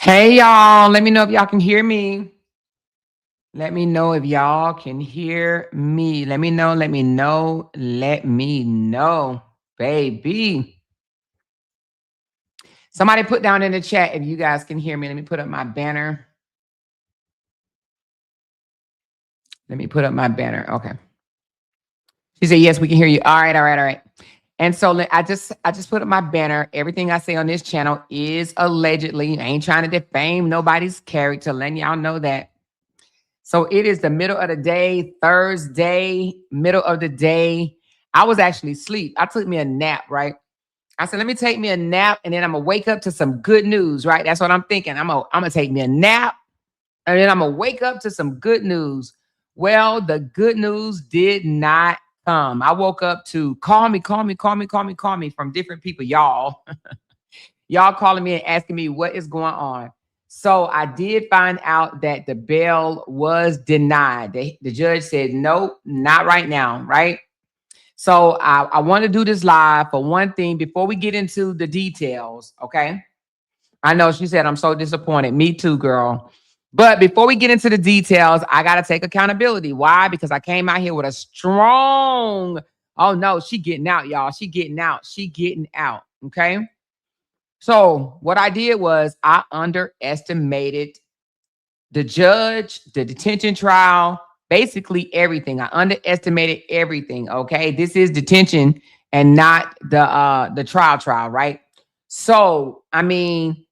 Hey y'all, let me know if y'all can hear me. Let me know if y'all can hear me. Let me know, let me know, let me know, baby. Somebody put down in the chat if you guys can hear me. Let me put up my banner. Let me put up my banner. Okay. She said, yes, we can hear you. All right, all right, all right. And so I just put up my banner. Everything I say on this channel is allegedly. I ain't trying to defame nobody's character. Letting y'all know that. So it is the middle of the day, Thursday, middle of the day. I was actually asleep. I took me a nap, right? I said, let me take me a nap and then I'm going to wake up to some good news, right? That's what I'm thinking. I'm going to take me a nap and then I'm going to wake up to some good news. Well, the good news did not come. I woke up to call me from different people, y'all. Y'all calling me and asking me what is going on. So I did find out that the bail was denied. The judge said, nope, not right now, right? So I want to do this live for one thing before we get into the details, okay? I know she said, I'm so disappointed. Me too, girl. But before we get into the details, I got to take accountability. Why? Because I came out here with a strong, oh no, she getting out, y'all. She getting out. She getting out, okay? So what I did was I underestimated the judge, the detention trial, basically everything. I underestimated everything. Okay. This is detention and not the trial, right? So I mean,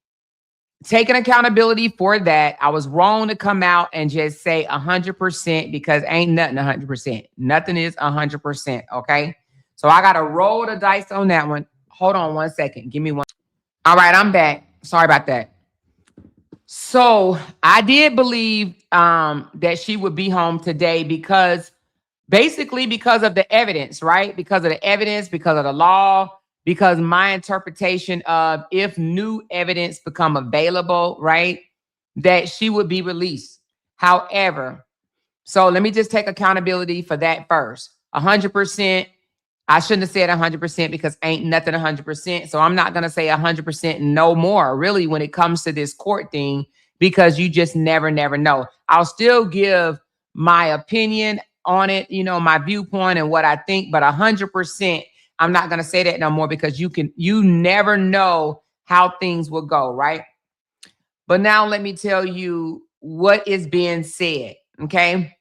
taking accountability for that, I was wrong to come out and just say 100% because ain't nothing 100%. Nothing is 100%. Okay. So I got to roll the dice on that one. Hold on one second. Give me one. All right, I'm back. Sorry about that. So I did believe that she would be home today because basically because of the evidence, right? Because of the evidence, because of the law, because my interpretation of if new evidence become available, right, that she would be released. However, so let me just take accountability for that first. 100%. I shouldn't have said 100% because ain't nothing 100%. So I'm not going to say 100% no more, really, when it comes to this court thing, because you just never know. I'll still give my opinion on it, you know, my viewpoint and what I think, but 100%, I'm not going to say that no more because you never know how things will go, right? But now let me tell you what is being said, okay?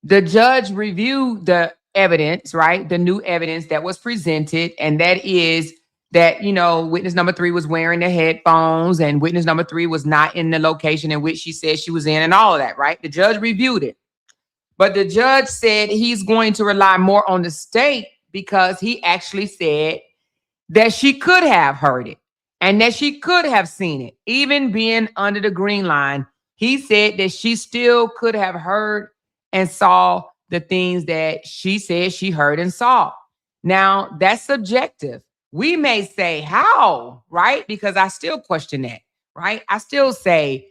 The judge reviewed the evidence, right? The new evidence that was presented, and that is that, you know, witness number 3 was wearing the headphones and witness number 3 was not in the location in which she said she was in and all of that, right? The judge reviewed it. But the judge said he's going to rely more on the state because he actually said that she could have heard it and that she could have seen it. Even being under the green line, he said that she still could have heard and saw the things that she said she heard and saw. Now, that's subjective. We may say, how, right? Because I still question that, right? I still say,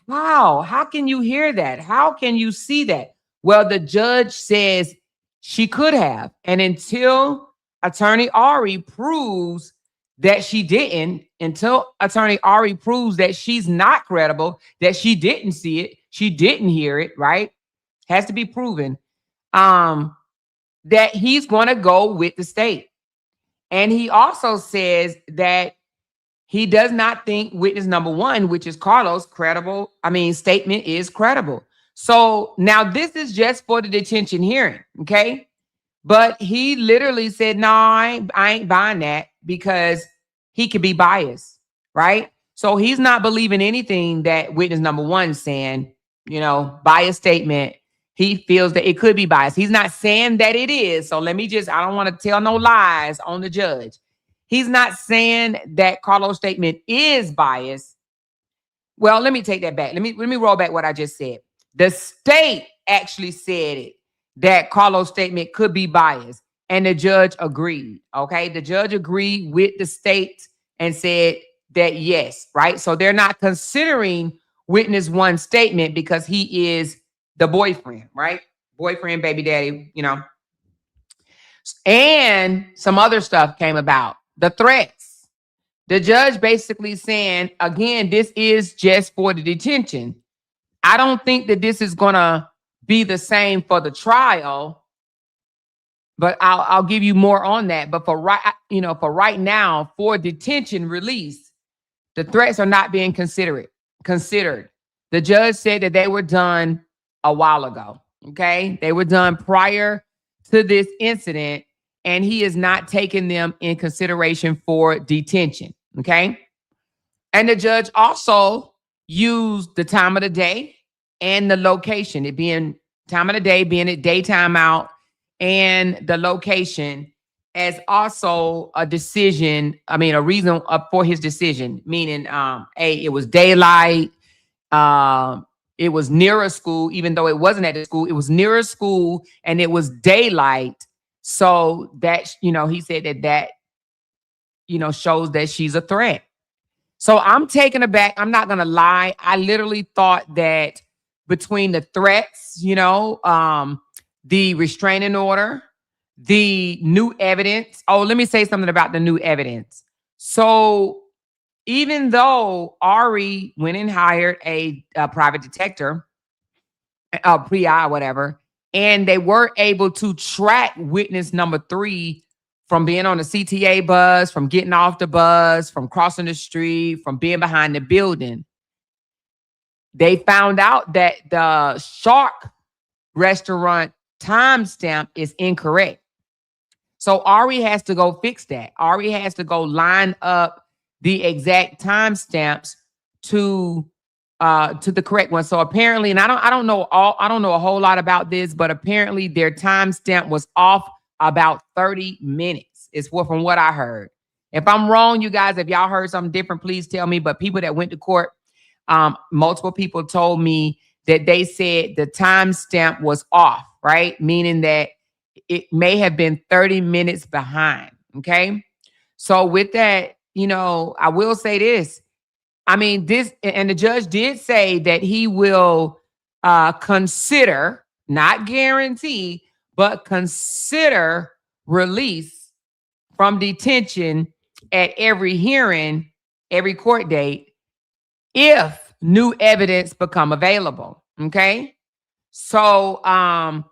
how? How can you hear that? How can you see that? Well, the judge says she could have. And until Attorney Ari proves that she didn't, until Attorney Ari proves that she's not credible, that she didn't see it, she didn't hear it, right? Has to be proven. That he's going to go with the state. And he also says that he does not think witness number 1, which is Carlos, statement is credible. So now this is just for the detention hearing, okay? But he literally said, no, I ain't buying that because he could be biased, right? So he's not believing anything that witness number 1 saying, you know, biased statement. He feels that it could be biased. He's not saying that it is. So I don't want to tell no lies on the judge. He's not saying that Carlos' statement is biased. Well, let me take that back. Let me roll back what I just said. The state actually said it, that Carlos' statement could be biased, and the judge agreed. Okay, the judge agreed with the state and said that yes, right? So they're not considering witness 1's statement because he is the boyfriend, right? Boyfriend, baby daddy, you know. And some other stuff came about. The threats. The judge basically saying, again, this is just for the detention. I don't think that this is going to be the same for the trial, but I'll give you more on that. But for right now, for detention release, the threats are not being considered. The judge said that they were done a while ago. Okay, they were done prior to this incident, and he is not taking them in consideration for detention. Okay, and the judge also used the time of the day and the location. It being time of the day, being at daytime out, and the location as also a decision. I mean, a reason for his decision, meaning, it was daylight. It was near a school, even though it wasn't at the school. It was near a school, and it was daylight. So that, he said that shows that she's a threat. So I'm taken aback. I'm not going to lie. I literally thought that between the threats, the restraining order, the new evidence. Oh, let me say something about the new evidence. So even though Ari went and hired a private detective, a PI, whatever, and they were able to track witness number 3 from being on the CTA bus, from getting off the bus, from crossing the street, from being behind the building, they found out that the Shark restaurant timestamp is incorrect. So Ari has to go fix that. Ari has to go line up the exact timestamps to the correct one. So apparently, and I don't know a whole lot about this, but apparently their timestamp was off about 30 minutes. It's from what I heard. If I'm wrong, you guys, if y'all heard something different, please tell me. But people that went to court, multiple people told me that they said the timestamp was off, right? Meaning that it may have been 30 minutes behind. Okay. So with that, I will say this. I mean, and the judge did say that he will consider, not guarantee, but consider release from detention at every hearing, every court date, if new evidence become available. Okay. So I'm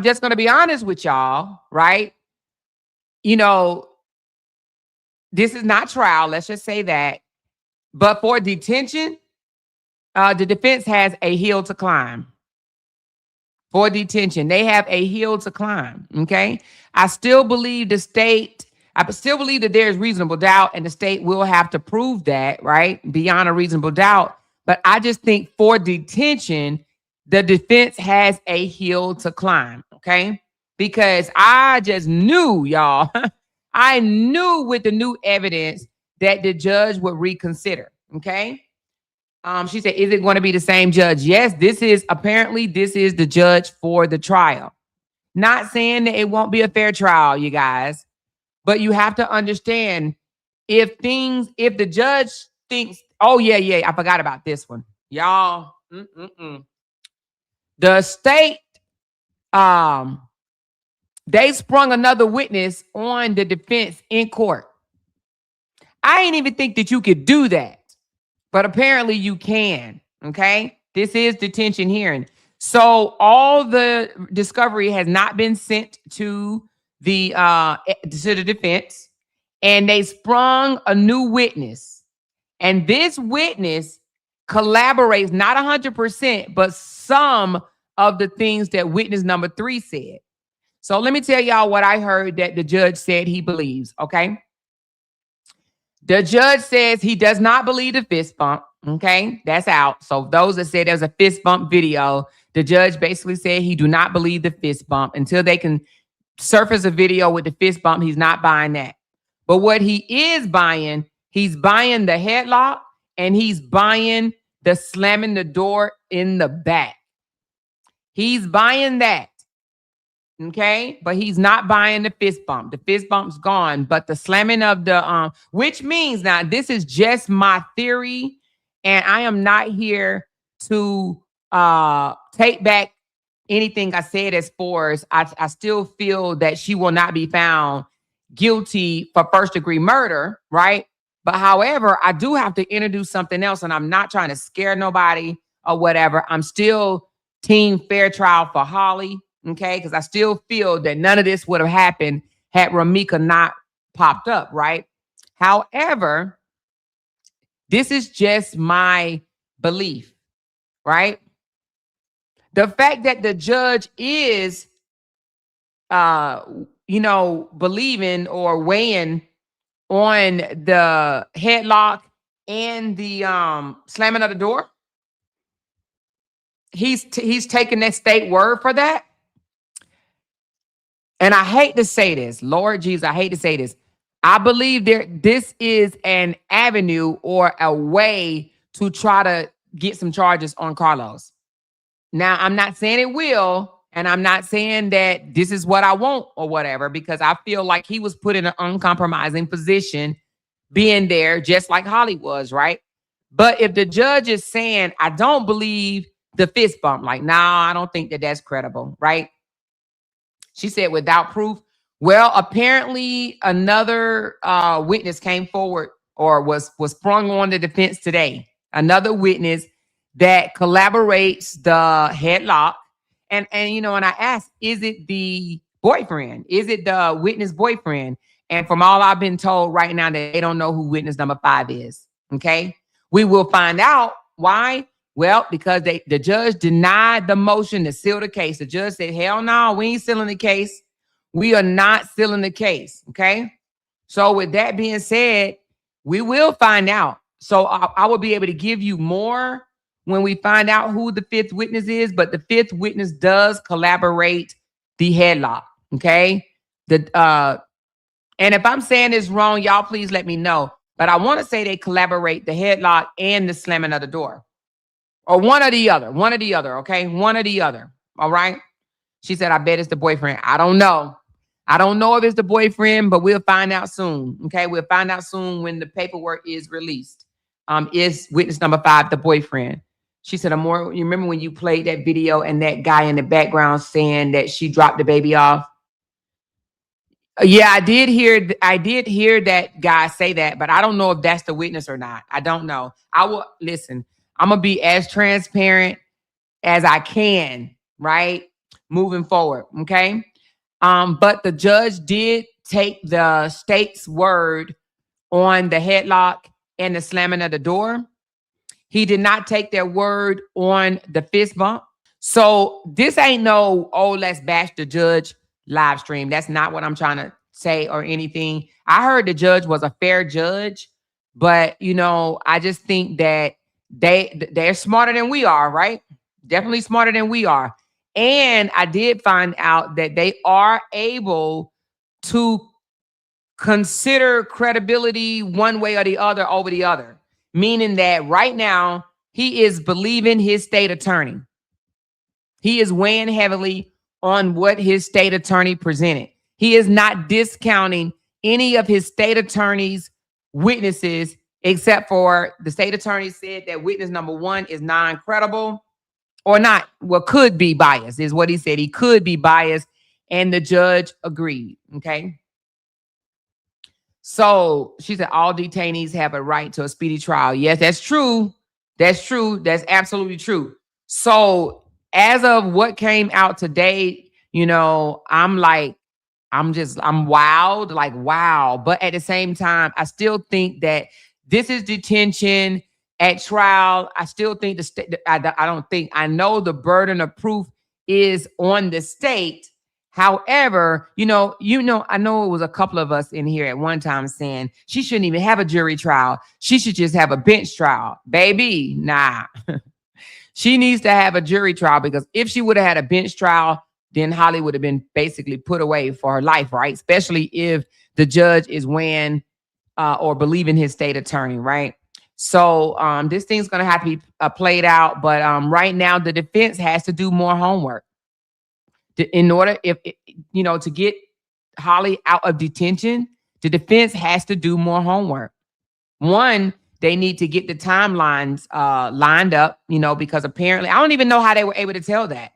just going to be honest with y'all, right? This is not trial. Let's just say that. But for detention, the defense has a hill to climb. For detention, they have a hill to climb. Okay. I still believe that there's reasonable doubt, and the state will have to prove that, right? Beyond a reasonable doubt. But I just think for detention, the defense has a hill to climb. Okay. Because I just knew, y'all, I knew with the new evidence that the judge would reconsider. Okay. She said, is it going to be the same judge? Yes, this is the judge for the trial. Not saying that it won't be a fair trial, you guys, but you have to understand if the judge thinks, oh yeah, I forgot about this one. Y'all, the state, they sprung another witness on the defense in court. I didn't even think that you could do that. But apparently you can, okay? This is detention hearing. So all the discovery has not been sent to the defense, and they sprung a new witness. And this witness collaborates not 100%, but some of the things that witness number 3 said. So let me tell y'all what I heard that the judge said he believes, okay? The judge says he does not believe the fist bump. Okay, that's out. So those that said there's a fist bump video, the judge basically said he do not believe the fist bump until they can surface a video with the fist bump. He's not buying that. But what he is buying, he's buying the headlock, and he's buying the slamming the door in the back. He's buying that. Okay, but he's not buying the fist bump. The fist bump's gone, but the slamming of the which means, now this is just my theory, and I am not here to take back anything I said as far as I still feel that she will not be found guilty for first-degree murder, right? But however, I do have to introduce something else, and I'm not trying to scare nobody or whatever. I'm still team fair trial for Holly, okay? Because I still feel that none of this would have happened had Ramika not popped up, right? However, this is just my belief, right? The fact that the judge is, believing or weighing on the headlock and the slamming of the door, he's taking that state word for that. And I hate to say this, Lord Jesus, I hate to say this. I believe this is an avenue or a way to try to get some charges on Carlos. Now, I'm not saying it will, and I'm not saying that this is what I want or whatever, because I feel like he was put in an uncompromising position being there, just like Holly was, right? But if the judge is saying, I don't believe the fist bump, like, nah, I don't think that that's credible, right? She said, without proof. Well, apparently another witness came forward or was sprung on the defense today. Another witness that collaborates the headlock. And and I asked, is it the boyfriend? Is it the witness boyfriend? And from all I've been told right now, that they don't know who witness number 5 is. Okay. We will find out. Why? Well, because the judge denied the motion to seal the case. The judge said, hell no, we ain't sealing the case. We are not sealing the case. Okay. So with that being said, we will find out. So I will be able to give you more when we find out who the 5th witness is. But the 5th witness does collaborate the headlock. Okay. And if I'm saying this wrong, y'all please let me know. But I want to say they collaborate the headlock and the slamming of the door. Or one or the other, okay? One or the other, all right? She said, I bet it's the boyfriend. I don't know. I don't know if it's the boyfriend, but we'll find out soon, okay? We'll find out soon when the paperwork is released. Is witness number 5 the boyfriend? She said, you remember when you played that video and that guy in the background saying that she dropped the baby off? Yeah, I did hear that guy say that, but I don't know if that's the witness or not. I don't know. I will listen. I'm going to be as transparent as I can, right? Moving forward, okay? But the judge did take the state's word on the headlock and the slamming of the door. He did not take their word on the fist bump. So this ain't no, let's bash the judge live stream. That's not what I'm trying to say or anything. I heard the judge was a fair judge, but I just think that they're smarter than we are, right? Definitely smarter than we are. And I did find out that they are able to consider credibility one way or the other over the other, meaning that right now he is believing his state attorney. He is weighing heavily on what his state attorney presented. He is not discounting any of his state attorney's witnesses, except for the state attorney said that witness number 1 is non-credible or not. Well, could be biased is what he said. He could be biased, and the judge agreed. Okay. So she said all detainees have a right to a speedy trial. Yes, that's true. That's true. That's absolutely true. So as of what came out today, I'm wowed, like, wow. But at the same time, I still think that this is detention at trial. I still think the state, I know the burden of proof is on the state. However, I know it was a couple of us in here at one time saying she shouldn't even have a jury trial. She should just have a bench trial. Baby, nah. She needs to have a jury trial, because if she would have had a bench trial, then Holly would have been basically put away for her life, right? Especially if the judge is weighing or believing his state attorney, right? So this thing's going to have to be played out. But right now, the defense has to do more homework in order, to get Holly out of detention. The defense has to do more homework. One, they need to get the timelines lined up, because apparently I don't even know how they were able to tell that.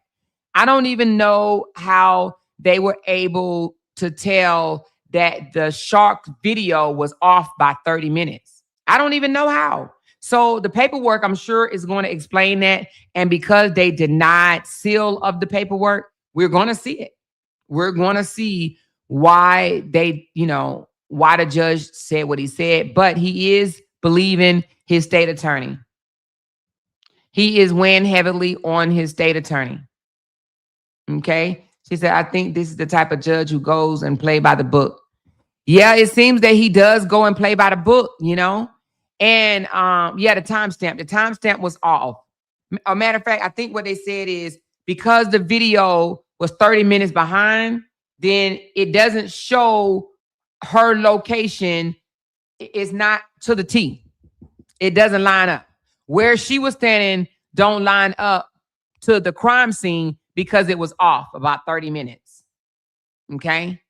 I don't even know how they were able to tell that the shark video was off by 30 minutes. I don't even know how. So the paperwork, I'm sure, is going to explain that. And because they denied seal of the paperwork, we're going to see it. We're going to see why they, why the judge said what he said. But he is believing his state attorney. He is weighing heavily on his state attorney. Okay. She said, I think this is the type of judge who goes and play by the book. Yeah, it seems that he does go and play by the book, And yeah, the timestamp was off. A matter of fact, I think what they said is because the video was 30 minutes behind, then it doesn't show her location. It's not to the T. It doesn't line up. Where she was standing don't line up to the crime scene because it was off about 30 minutes. Okay.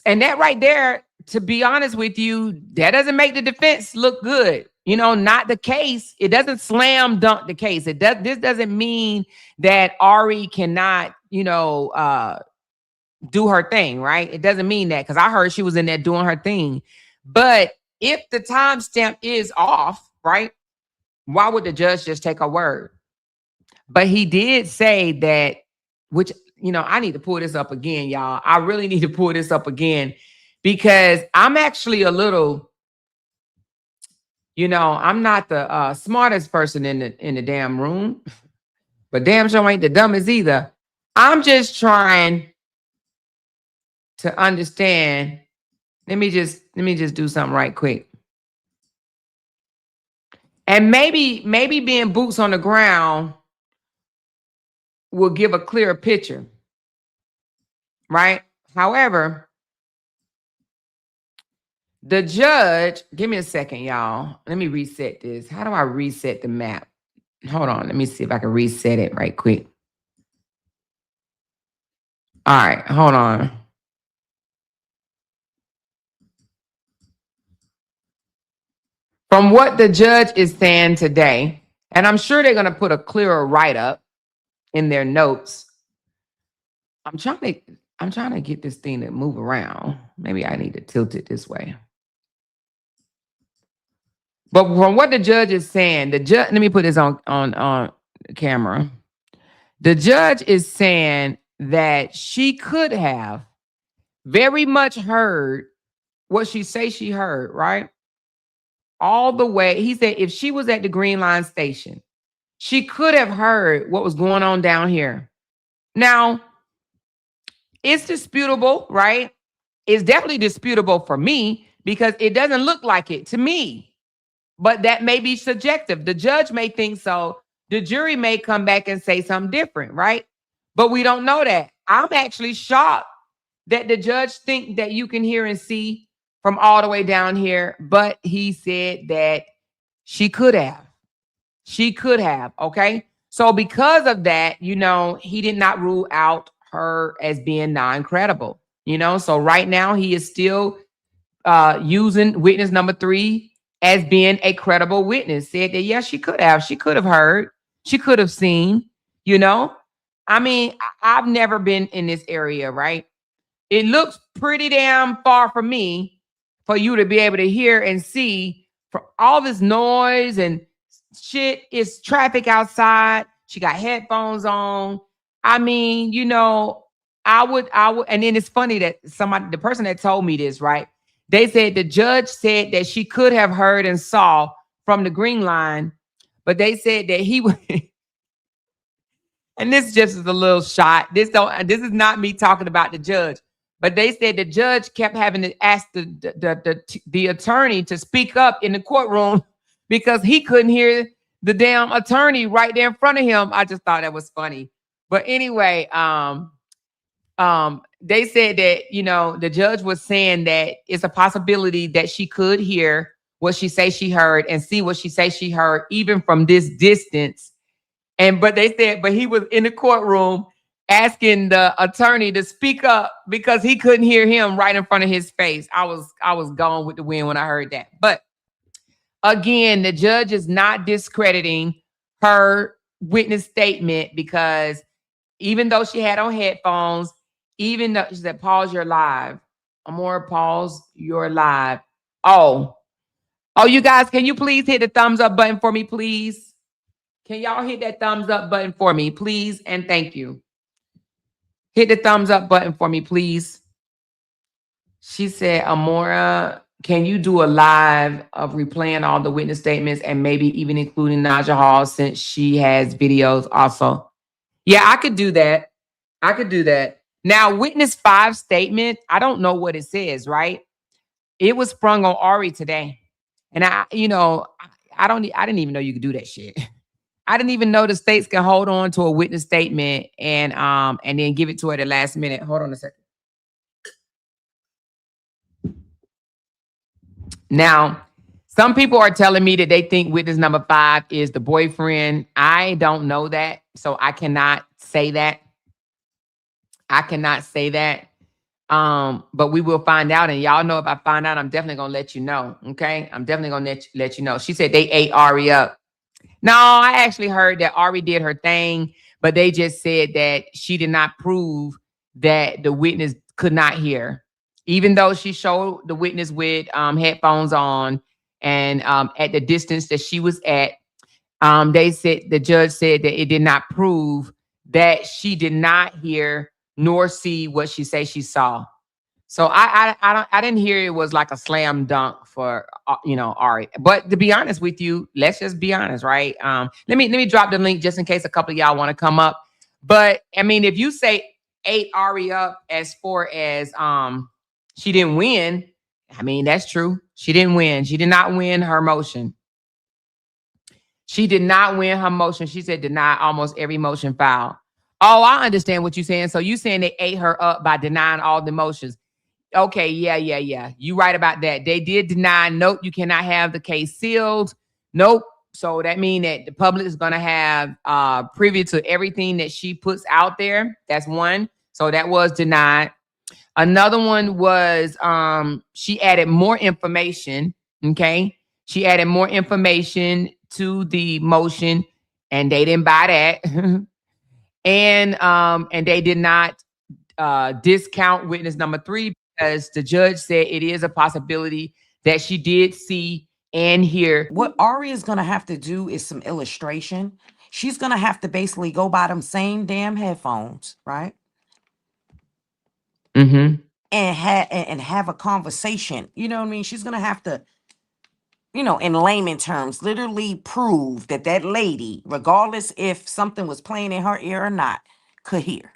And that right there, to be honest with you, that doesn't make the defense look good. Not the case. It doesn't slam dunk the case. This doesn't mean that Ari cannot, do her thing, right? It doesn't mean that, because I heard she was in there doing her thing. But if the timestamp is off, right, why would the judge just take her word? But he did say that, which, I need to pull this up again, y'all. I really need to pull this up again because I'm actually a little, I'm not the smartest person in the damn room, but damn sure ain't the dumbest either. I'm just trying to understand. Let me just do something right quick. And maybe being boots on the ground will give a clearer picture, right? However, the judge, give me a second, y'all. Let me reset this. How do I reset the map? Hold on. Let me see if I can reset it right quick. All right. Hold on. From what the judge is saying today, and I'm sure they're going to put a clearer write-up in their notes. I'm trying to get this thing to move around. Maybe I need to tilt it this way. But from what the judge is saying, let me put this on camera. The judge is saying that she could have very much heard what she say she heard, right? All the way. He said if she was at the Green Line station, she could have heard what was going on down here. Now, it's disputable, right? It's definitely disputable for me because it doesn't look like it to me. But that may be subjective. The judge may think so. The jury may come back and say something different, right? But we don't know that. I'm actually shocked that the judge think that you can hear and see from all the way down here. But he said that she could have. She could have, okay? So because of that, he did not rule out her as being non-credible, So right now he is still using witness number 3 as being a credible witness. Said that, yes, she could have heard, she could have seen, I mean, I've never been in this area, right? It looks pretty damn far from me for you to be able to hear and see for all this noise and shit. It's traffic outside. She got headphones on. I mean, I would, and then it's funny that the person that told me this, right? They said the judge said that she could have heard and saw from the Green Line, but they said that he would. And this just is a little shot. This is not me talking about the judge, but they said the judge kept having to ask the attorney to speak up in the courtroom because he couldn't hear the damn attorney right there in front of him. I just thought that was funny. But anyway, they said that, the judge was saying that it's a possibility that she could hear what she say she heard and see what she say she heard, even from this distance. But they said, but he was in the courtroom asking the attorney to speak up because he couldn't hear him right in front of his face. I was gone with the wind when I heard that. But again, the judge is not discrediting her witness statement because even though she had on headphones, even though she said, pause your live. Amora, pause your live. Oh, Oh, you guys, can you please hit the thumbs up button for me, please? Can y'all hit that thumbs up button for me, please? And thank you. Hit the thumbs up button for me, please. She said, Amora, can you do a live of replaying all the witness statements and maybe even including Naja Hall since she has videos also? Yeah, I could do that. I could do that. Now, witness 5 statement, I don't know what it says, right? It was sprung on Ari today. And I didn't even know you could do that shit. I didn't even know the states can hold on to a witness statement and then give it to her at the last minute. Hold on a second. Now, some people are telling me that they think witness number 5 is the boyfriend. I don't know that, so I cannot say that. I cannot say that. But we will find out, and y'all know if I find out, I'm definitely gonna let you know. Okay, I'm definitely gonna let you know. She said they ate Ari up. No, I actually heard that Ari did her thing, but they just said that she did not prove that the witness could not hear, even though she showed the witness with headphones on and at the distance that she was at. They said the judge said that it did not prove that she did not hear nor see what she say she saw. So I didn't hear it was like a slam dunk for Ari. But to be honest with you, let's just be honest, right? Let me drop the link just in case a couple of y'all want to come up. But I mean, if you say ate Ari up as far as she didn't win, I mean that's true. She didn't win. She did not win her motion. She did not win her motion. She said deny almost every motion filed. Oh, I understand what you're saying. So you saying they ate her up by denying all the motions. Okay, yeah. You right about that. They did deny. Nope, you cannot have the case sealed. Nope. So that means that the public is going to have privy to everything that she puts out there. That's one. So that was denied. Another one was she added more information. Okay, she added more information to the motion, and they didn't buy that. And they did not discount witness number 3 because the judge said it is a possibility that she did see and hear. What Ari is going to have to do is some illustration. She's going to have to basically go buy them same damn headphones, right? Mm-hmm. And have a conversation. You know what I mean? She's going to have to, in layman terms, literally prove that that lady, regardless if something was playing in her ear or not, could hear.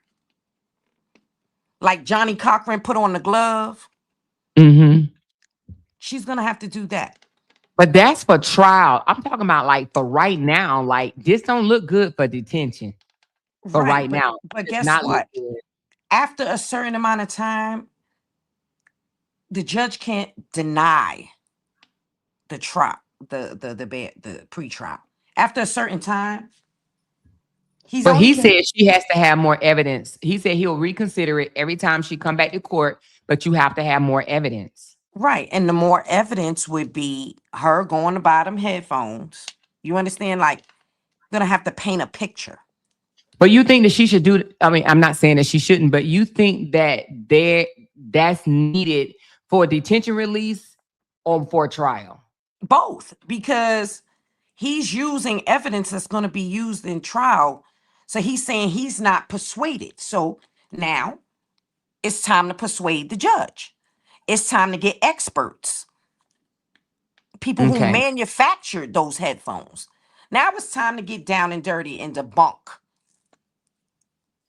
Like Johnny Cochran put on the glove. Mm-hmm. She's going to have to do that. But that's for trial. I'm talking about like for right now. Like this don't look good for detention. For right now, But it's guess not what? look good. After a certain amount of time, the judge can't deny the trial, the pre-trial. After a certain time, But he said she has to have more evidence. He said he'll reconsider it every time she come back to court, but you have to have more evidence. Right. And the more evidence would be her going to buy them headphones. You understand? Like, gonna have to paint a picture. But you think that she should do, I mean, I'm not saying that she shouldn't, but you think that that's needed for a detention release or for a trial? Both, because he's using evidence that's going to be used in trial. So he's saying he's not persuaded. So now it's time to persuade the judge. It's time to get experts, people who Okay. manufactured those headphones. Now it's time to get down and dirty and debunk.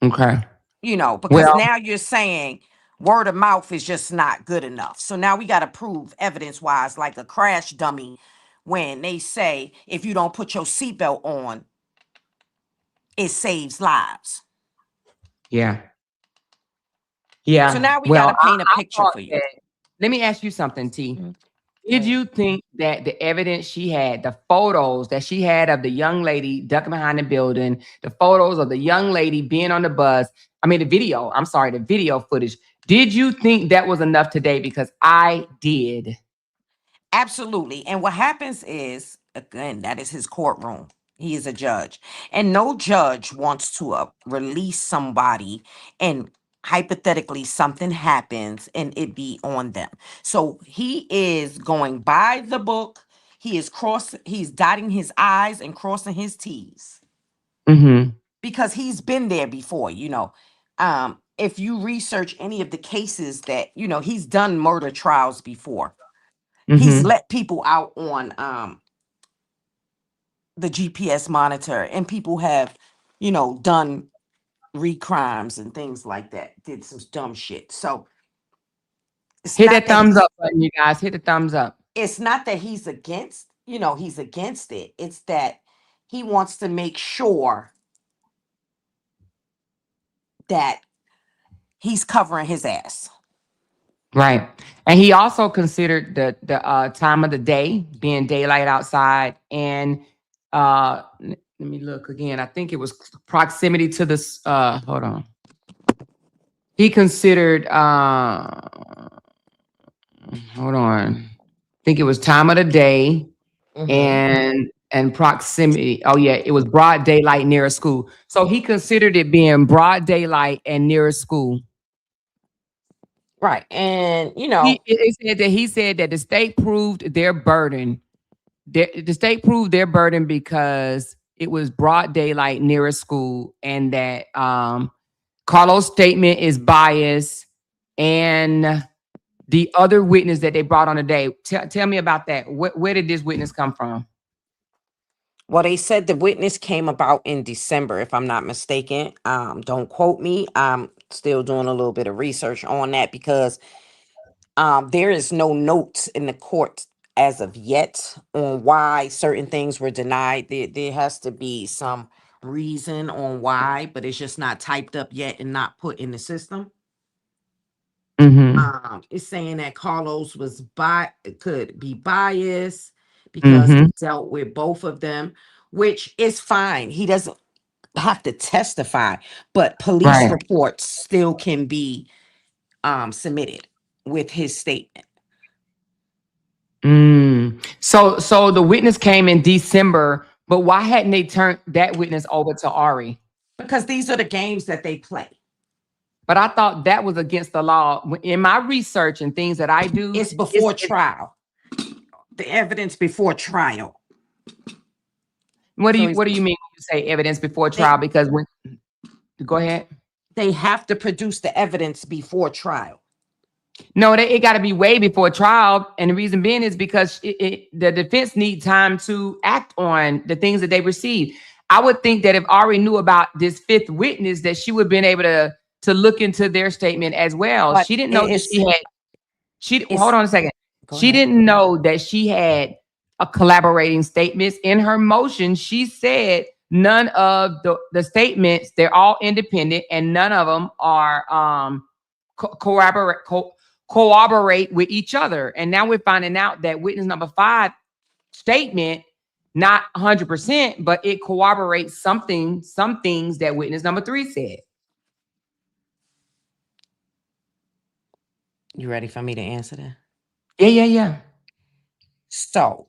Okay. Because now you're saying word of mouth is just not good enough. So now we got to prove evidence-wise, like a crash dummy, when they say if you don't put your seatbelt on, it saves lives. Yeah. Yeah. So now we got to paint a picture for you. Let me ask you something, T. Did you think that the evidence she had, the photos that she had of the young lady ducking behind the building, the photos of the young lady being on the bus, the video footage, did you think that was enough today? Because I did. Absolutely. And what happens is, again, that is his courtroom. He is a judge. And no judge wants to release somebody and hypothetically something happens and it be on them. So he is going by the book. he's dotting his I's and crossing his T's. Because he's been there before, you know. If you research any of the cases that, you know, he's done murder trials before. He's let people out on the GPS monitor, and people have, you know, done recrimes and things like that, did some dumb shit. So it's Hit not that that thumbs up button, you guys. Hit the thumbs up. it's not that he's against, you know, he's against it. It's that he wants to make sure that he's covering his ass. Right. And he also considered the time of the day, being daylight outside, and let me look again. I think it was proximity to this. Hold on. He considered. Hold on. I think it was time of the day and proximity. Oh yeah, it was broad daylight near a school. So he considered it being broad daylight and near a school. Right. And, you know, He said that the state proved their burden. The state proved their burden because it was broad daylight near a school, and that Carlos' statement is biased, and the other witness that they brought on the day. Tell me about that. Where did this witness come from? well, they said the witness came about in December, if I'm not mistaken. Don't quote me. I'm still doing a little bit of research on that, because there is no notes in the court as of yet on why certain things were denied. There has to be some reason on why, but it's just not typed up yet and not put in the system. It's saying that Carlos could be biased because he dealt with both of them, which is fine. He doesn't have to testify, but police reports still can be submitted with his statement. So the witness came in December, but why hadn't they turned that witness over to Ari? Because these are the games that they play. But I thought that was against the law. In my research and things that I do, it's before trial. The evidence before trial. What do you mean when you say evidence before trial? Because go ahead. They have to produce the evidence before trial. No, it got to be way before trial, and the reason being is because the defense need time to act on the things that they received. I would think that if Ari knew about this fifth witness, that she would have been able to look into their statement as well. But she didn't know that she had. Hold on a second. She didn't know that she had a collaborating statements in her motion. She said none of the statements, they're all independent, and none of them are corroborate with each other. And now we're finding out that witness number 5 statement, not 100%, but it corroborates some things that witness number 3 said. You ready for me to answer that? Yeah. So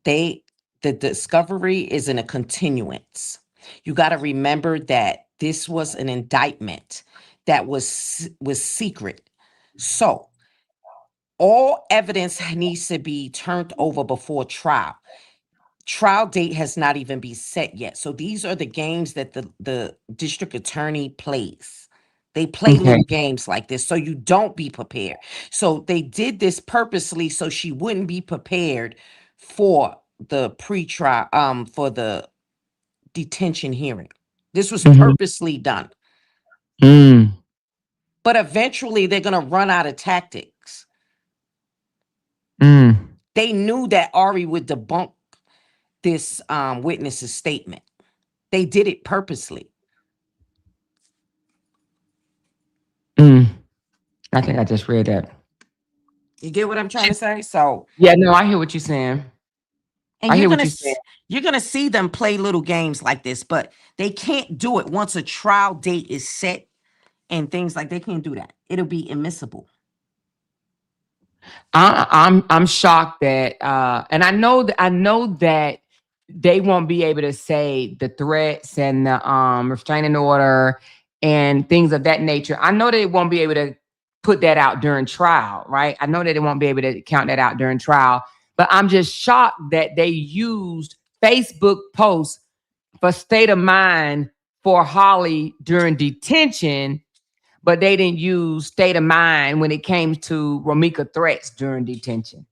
the discovery is in a continuance. You got to remember that this was an indictment that was secret. So all evidence needs to be turned over before trial. Trial date has not even been set yet. So these are the games that the district attorney plays. They play little games like this, so you don't be prepared. So they did this purposely so she wouldn't be prepared for the pre-trial, for the detention hearing. This was purposely done. But eventually they're going to run out of tactics. They knew that Ari would debunk this witness's statement. They did it purposely. I think I just read that. You get what I'm trying to say? So yeah, no, I hear what you're saying. And you're gonna see them play little games like this, but they can't do it once a trial date is set and things like they can't do that. It'll be immiscible. I'm shocked that and I know that they won't be able to say the threats and the restraining order and things of that nature. I know they won't be able to put that out during trial, right? I know that they won't be able to count that out during trial. But I'm just shocked that they used Facebook posts for state of mind for Holly during detention, but they didn't use state of mind when it came to Romika threats during detention.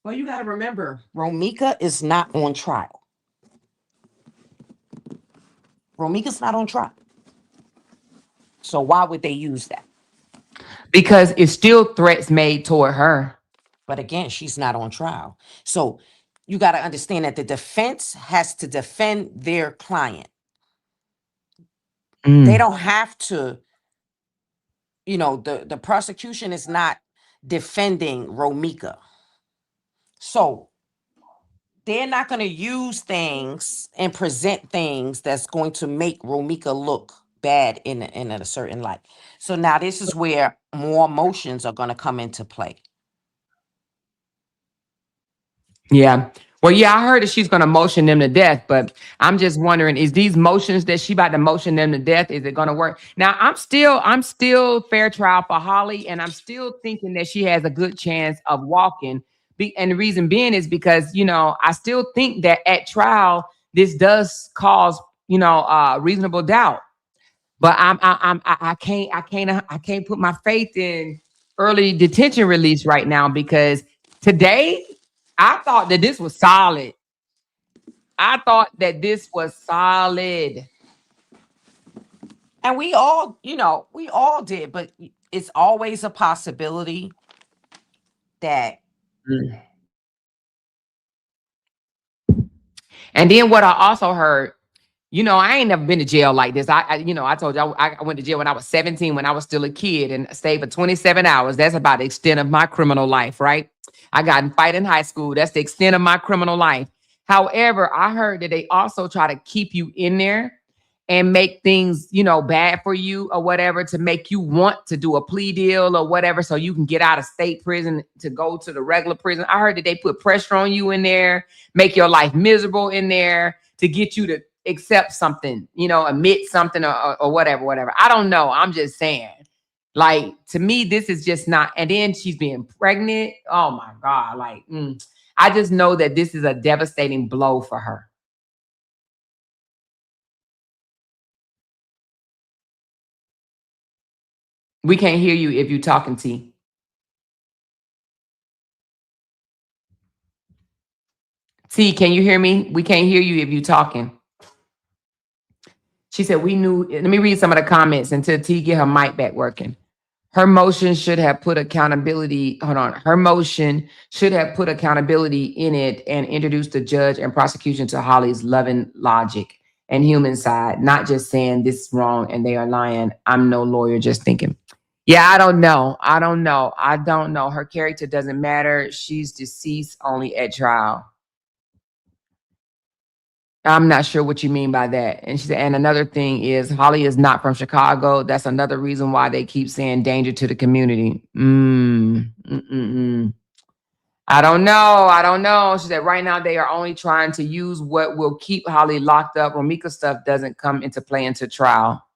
Well, you got to remember, Romika is not on trial. Romika's not on trial. So why would they use that? Because it's still threats made toward her. But again, she's not on trial. So you got to understand that the defense has to defend their client. They don't have to, you know, the prosecution is not defending Romika. So they're not going to use things and present things that's going to make Romika look bad in a certain light. So now this is where more emotions are going to come into play. Yeah. Well, yeah, I heard that she's going to motion them to death, but I'm just wondering, is these motions that she about to motion them to death, is it going to work? Now, I'm still fair trial for Holly, and I'm still thinking that she has a good chance of walking. And the reason being is because, you know, I still think that at trial, this does cause, you know, reasonable doubt. But I can't put my faith in early detention release right now, because today I thought that this was solid. I thought that this was solid. And we all, you know, we all did, but it's always a possibility that. And then what I also heard, you know, I ain't never been to jail like this. You know, I told you I went to jail when I was 17, when I was still a kid, and stayed for 27 hours. That's about the extent of my criminal life, right? I got in fight in high school. That's the extent of my criminal life. However, I heard that they also try to keep you in there and make things, you know, bad for you or whatever, to make you want to do a plea deal or whatever, so you can get out of state prison to go to the regular prison. I heard that they put pressure on you in there, make your life miserable in there, to get you to accept something, you know, admit something or whatever. I don't know. I'm just saying. Like, to me, this is just not. And then she's being pregnant. Oh my God. Like, I just know that this is a devastating blow for her. We can't hear you if you're talking, T. T, can you hear me? We can't hear you if you're talking. She said, we knew. Let me read some of the comments until T get her mic back working. Her motion should have put accountability. Hold on. Her motion should have put accountability in it and introduced the judge and prosecution to Holly's loving logic and human side, not just saying this is wrong and they are lying. I'm no lawyer, just thinking. Yeah, I don't know. Her character doesn't matter. She's deceased only at trial. I'm not sure what you mean by that. And she said, and another thing is, Holly is not from Chicago. That's another reason why they keep saying danger to the community. I don't know. She said, right now they are only trying to use what will keep Holly locked up. Romika stuff doesn't come into play into trial.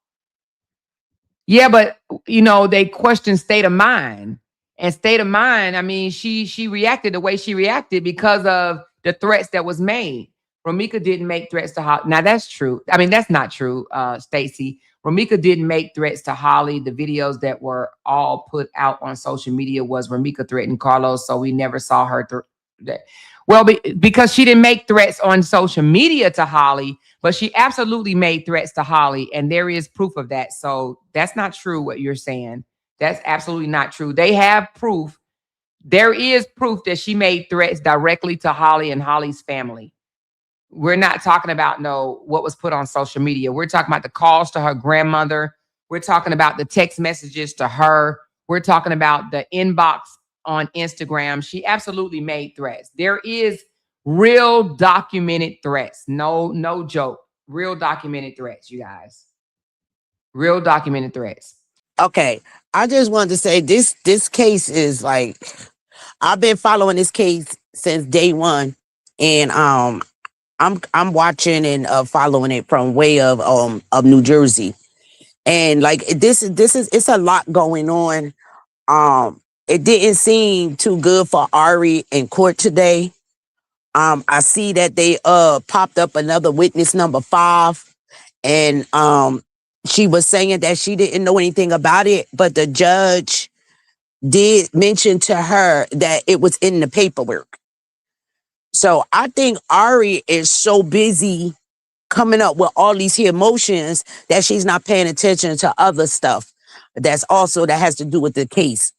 Yeah, but you know, they question state of mind. And state of mind, I mean, she reacted the way she reacted because of the threats that was made. Romika didn't make threats to Holly. Now that's true. I mean, that's not true, Stacy. Romika didn't make threats to Holly. The videos that were all put out on social media was Romika threatened Carlos, so we never saw her. Well, because she didn't make threats on social media to Holly, but she absolutely made threats to Holly, and there is proof of that. So that's not true what you're saying. That's absolutely not true. They have proof. There is proof that she made threats directly to Holly and Holly's family. We're not talking about what was put on social media. We're talking about the calls to her grandmother. We're talking about the text messages to her. We're talking about the inbox on Instagram. She absolutely made threats. There is real documented threats. No joke. Real documented threats, you guys. Real documented threats. Okay. I just wanted to say this case is like, I've been following this case since day one. And I'm watching and following it from way of New Jersey. And like this is it's a lot going on. it didn't seem too good for Ari in court today. I see that they popped up another witness, number 5, and she was saying that she didn't know anything about it, but the judge did mention to her that it was in the paperwork. So I think Ari is so busy coming up with all these here emotions that she's not paying attention to other stuff that has to do with the case.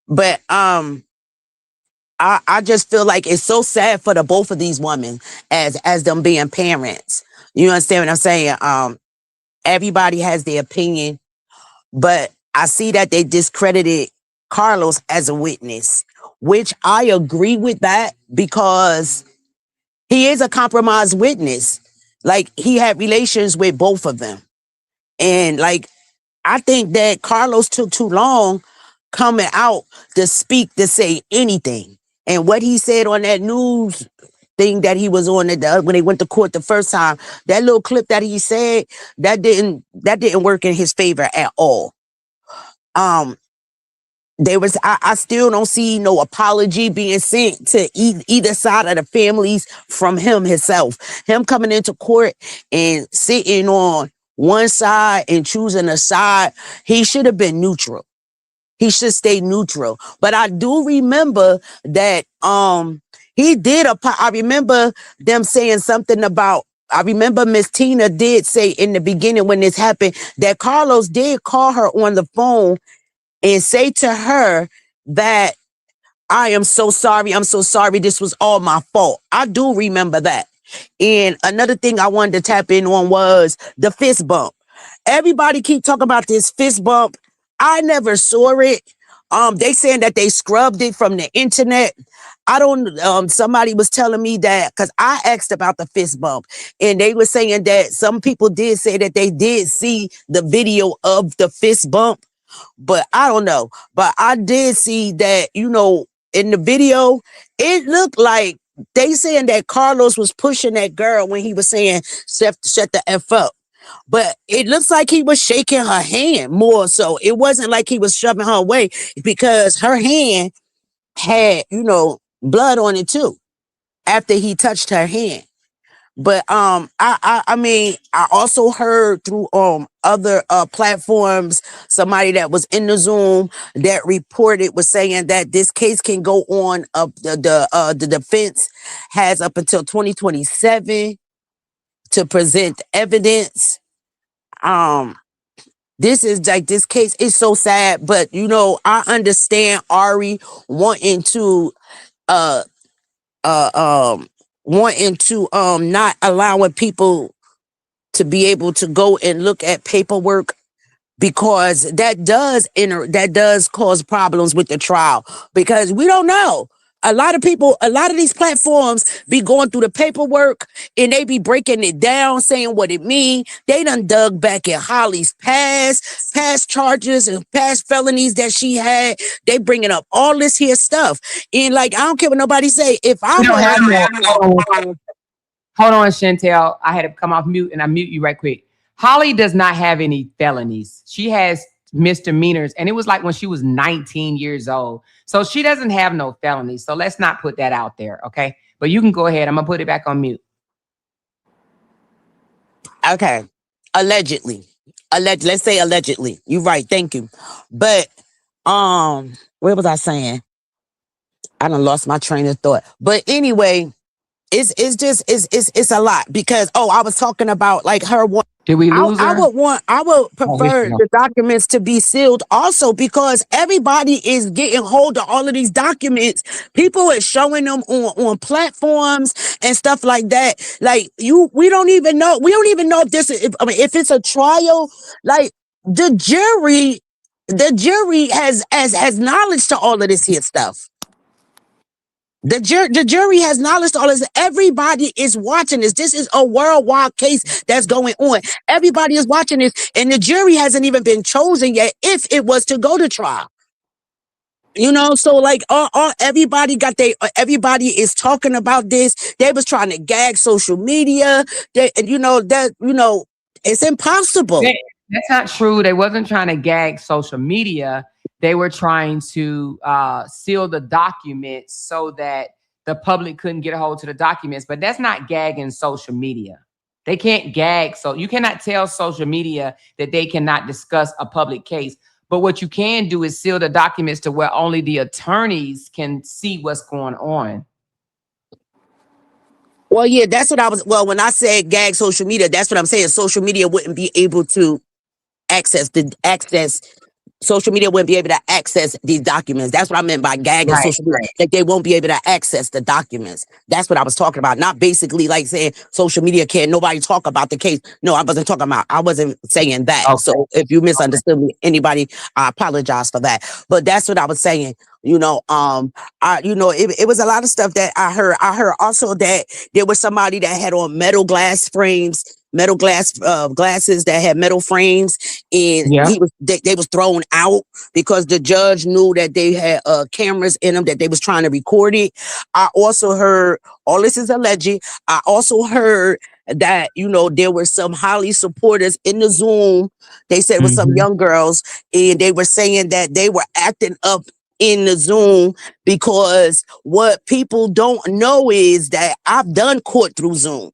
But I just feel like it's so sad for the both of these women as them being parents. You understand what I'm saying? Everybody has their opinion, but I see that they discredited Carlos as a witness, which I agree with that because he is a compromised witness. Like, he had relations with both of them. And like, I think that Carlos took too long coming out to speak, to say anything. And what he said on that news thing that he was on when they went to court the first time, that little clip that he said, that didn't work in his favor at all. I still don't see no apology being sent to either side of the families from him himself. Him coming into court and sitting on one side and choosing a side, he should have been neutral. He should stay neutral. But I do remember that he did I remember them saying something about, I remember Miss Tina did say in the beginning when this happened that Carlos did call her on the phone and say to her that, I am so sorry. I'm so sorry. This was all my fault. I do remember that. And another thing I wanted to tap in on was the fist bump. Everybody keep talking about this fist bump. I never saw it. They saying that they scrubbed it from the internet. I don't, somebody was telling me that, because I asked about the fist bump, and they were saying that some people did say that they did see the video of the fist bump. But I don't know. But I did see that, in the video, it looked like they saying that Carlos was pushing that girl when he was saying, shut the F up. But it looks like he was shaking her hand more so. It wasn't like he was shoving her away, because her hand had, blood on it too after he touched her hand. But I mean, I also heard through other platforms, somebody that was in the Zoom that reported was saying that this case can go on up. The defense has up until 2027 to present evidence. This is like, this case is so sad, but I understand Ari wanting to not allowing people to be able to go and look at paperwork, because that does cause problems with the trial, because we don't know. A lot of these platforms be going through the paperwork and they be breaking it down, saying what it mean. They done dug back at Holly's past charges and past felonies that she had. They bringing up all this here stuff. And like, I don't care what nobody say. If I don't have more. Hold on, Chantel. I had to come off mute, and I mute you right quick. Holly does not have any felonies. She has misdemeanors, and it was like when she was 19 years old. So she doesn't have no felonies. So let's not put that out there, okay? But you can go ahead. I'm gonna put it back on mute. Okay. Allegedly. Let's say allegedly. You're right. Thank you. But where was I saying? I done lost my train of thought. But anyway, it's a lot, because I was talking about like her one. Did we lose her? I would prefer the documents to be sealed also, because everybody is getting hold of all of these documents. People are showing them on platforms and stuff like that. Like, we don't even know if it's a trial. Like, the jury has knowledge to all of this here stuff. The jury has knowledge to all this. Everybody is watching this. This is a worldwide case that's going on. Everybody is watching this, and the jury hasn't even been chosen yet if it was to go to trial. So like, everybody is talking about this. They was trying to gag social media. It's impossible. That's not true. They wasn't trying to gag social media. they were trying to seal the documents so that the public couldn't get a hold to the documents. But that's not gagging social media. They can't gag. So you cannot tell social media that they cannot discuss a public case. But what you can do is seal the documents to where only the attorneys can see what's going on. Well, yeah, that's what I was. Well, when I said gag social media, that's what I'm saying. Social media wouldn't be able to access. Social media wouldn't be able to access these documents. That's what I meant by gagging Right, social media. right. Like they won't be able to access the documents. That's what I was talking about. Not basically like saying social media can't nobody talk about the case. No, I wasn't saying that. Okay. So if you misunderstood me, anybody, I apologize for that. But that's what I was saying. It was a lot of stuff that I heard. I heard also that there was somebody that had on glasses that had metal frames, and Yeah. they was thrown out because the judge knew that they had cameras in them, that they was trying to record it. I also heard, all this is alleged, I also heard that, there were some Holly supporters in the Zoom. They said it was some young girls, and they were saying that they were acting up in the Zoom because what people don't know is that I've done court through Zoom.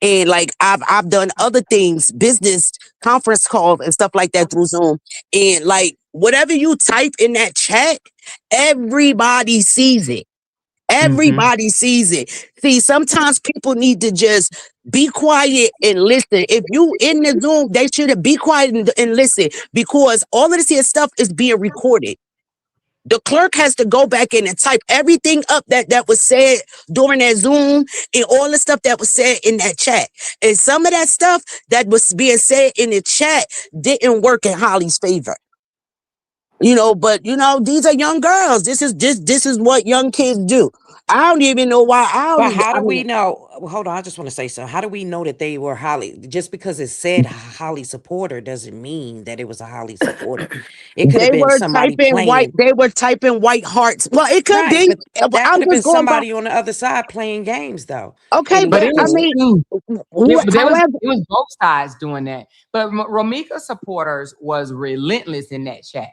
And like I've done other things, business conference calls and stuff like that through Zoom. And like whatever you type in that chat, everybody sees it. Everybody sees it. See, sometimes people need to just be quiet and listen. If you in the Zoom, they should be quiet and listen, because all of this here stuff is being recorded. The clerk has to go back in and type everything up that was said during that Zoom and all the stuff that was said in that chat. And some of that stuff that was being said in the chat didn't work in Holly's favor. But these are young girls. This is what young kids do. I don't even know why. But how do we know? Hold on, I just want to say something. How do we know that they were Holly? Just because it said Holly supporter doesn't mean that it was a Holly supporter. It could have They been were somebody typing white. playing. They were typing white hearts. Well, it could Right, be. but that I'm could have been just going by. somebody on the other side playing games, though. Okay, And But but it I was mean, it however, was both sides doing that. But Romika supporters was relentless in that chat.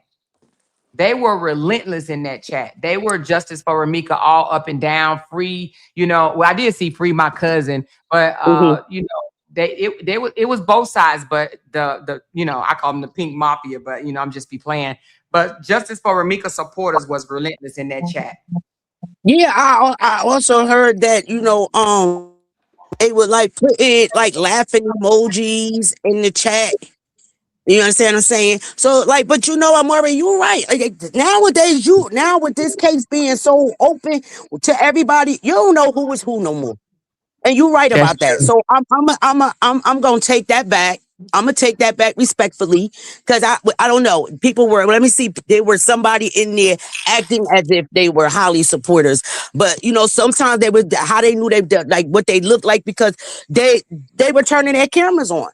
They were relentless in that chat. They were justice for Ramika all up and down, free, well, I did see free my cousin, but it was both sides, but the I call them the pink mafia, but I'm just be playing. But justice for Ramika supporters was relentless in that chat. yeah, I also heard that they would like put in like laughing emojis in the chat. You understand what I'm saying? So like, but I'm worried. You're right. Like, nowadays, now with this case being so open to everybody, you don't know who is who no more. And you're right That's about that. true. So I'm gonna take that back. I'm gonna take that back respectfully, because I don't know. People were, let me see, there were somebody in there acting as if they were Holly supporters, but sometimes they were, how they knew like what they looked like, because they were turning their cameras on.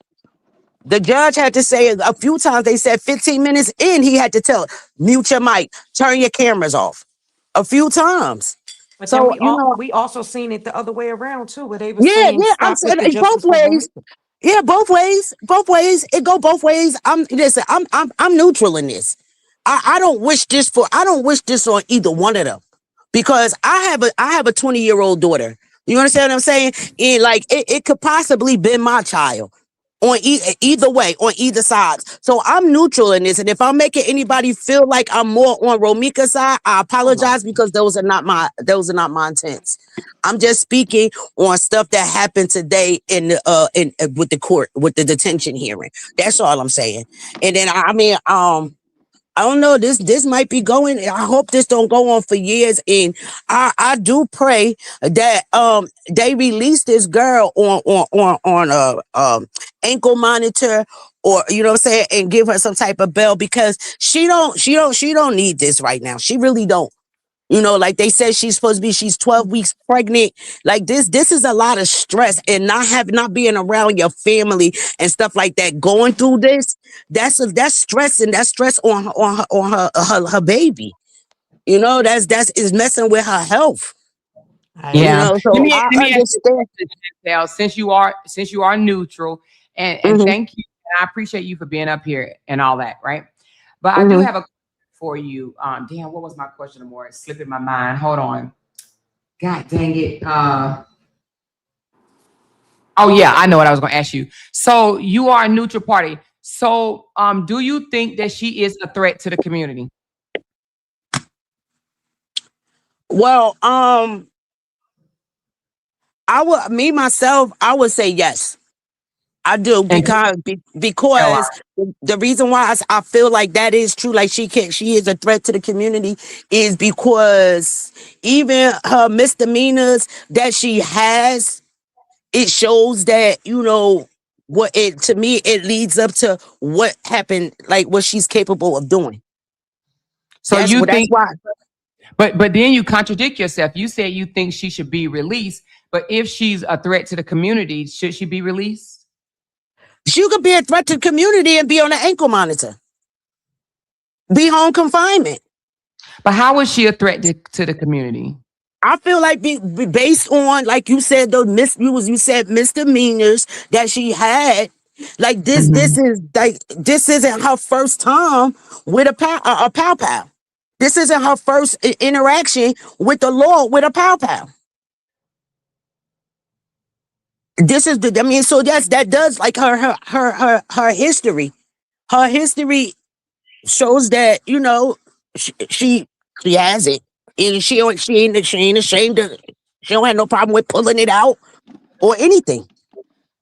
The judge had to say a few times. They said 15 minutes in, he had to tell, mute your mic, turn your cameras off, a few times. But then So we also seen it the other way around too, where they were yeah, saying I'm stop saying with the it's both justice for ways. Ramika. Yeah, both ways. Both ways. It go both ways. I'm neutral in this. I don't wish this on either one of them, because I have a 20-year-old daughter. You understand what I'm saying? And like it could possibly be my child on either way, on either side. So I'm neutral in this. And if I'm making anybody feel like I'm more on Romika's side, I apologize, because those are not my intents. I'm just speaking on stuff that happened today in with the court, with the detention hearing. That's all I'm saying. And then I don't know. This might be going. I hope this don't go on for years. And I do pray that they release this girl on ankle monitor, or what I'm saying, and give her some type of bail, because she don't need this right now. She really don't. Like they said, she's 12 weeks pregnant. Like this is a lot of stress, and not being around your family and stuff like that, going through this, that's stress, and that's stress on her baby. That's is messing with her health. Yeah. Let So me I let me ask you a understand. question, Chantel, since you are neutral, and Hmm. thank you. And I appreciate you for being up here and all that, right? But I do Hmm. have a for you. Damn, what was my question more? It's slipping my mind. Hold on. God dang it. Oh yeah, I know what I was going to ask you. So you are a neutral party. So do you think that she is a threat to the community? Well, I would say yes. I do And tell because the reason why I feel like that is true, like she is a threat to the community, is because even her misdemeanors that she has, it shows that, what it to me it leads up to what happened, like what she's capable of doing. so you That's think, why. but then you contradict yourself. You said you think she should be released, but if she's a threat to the community, should she be released? She could be a threat to the community and be on an ankle monitor, be home confinement. But how is she a threat to the community? I feel like based on, like you said, you said misdemeanors that she had. Like Mhm. this isn't her first time with a pow pow. This isn't her first interaction with the law with a pow pow. This is the, I mean, so that does like her history. Her history shows that, she has it, and she ain't ashamed of it. She don't have no problem with pulling it out or anything.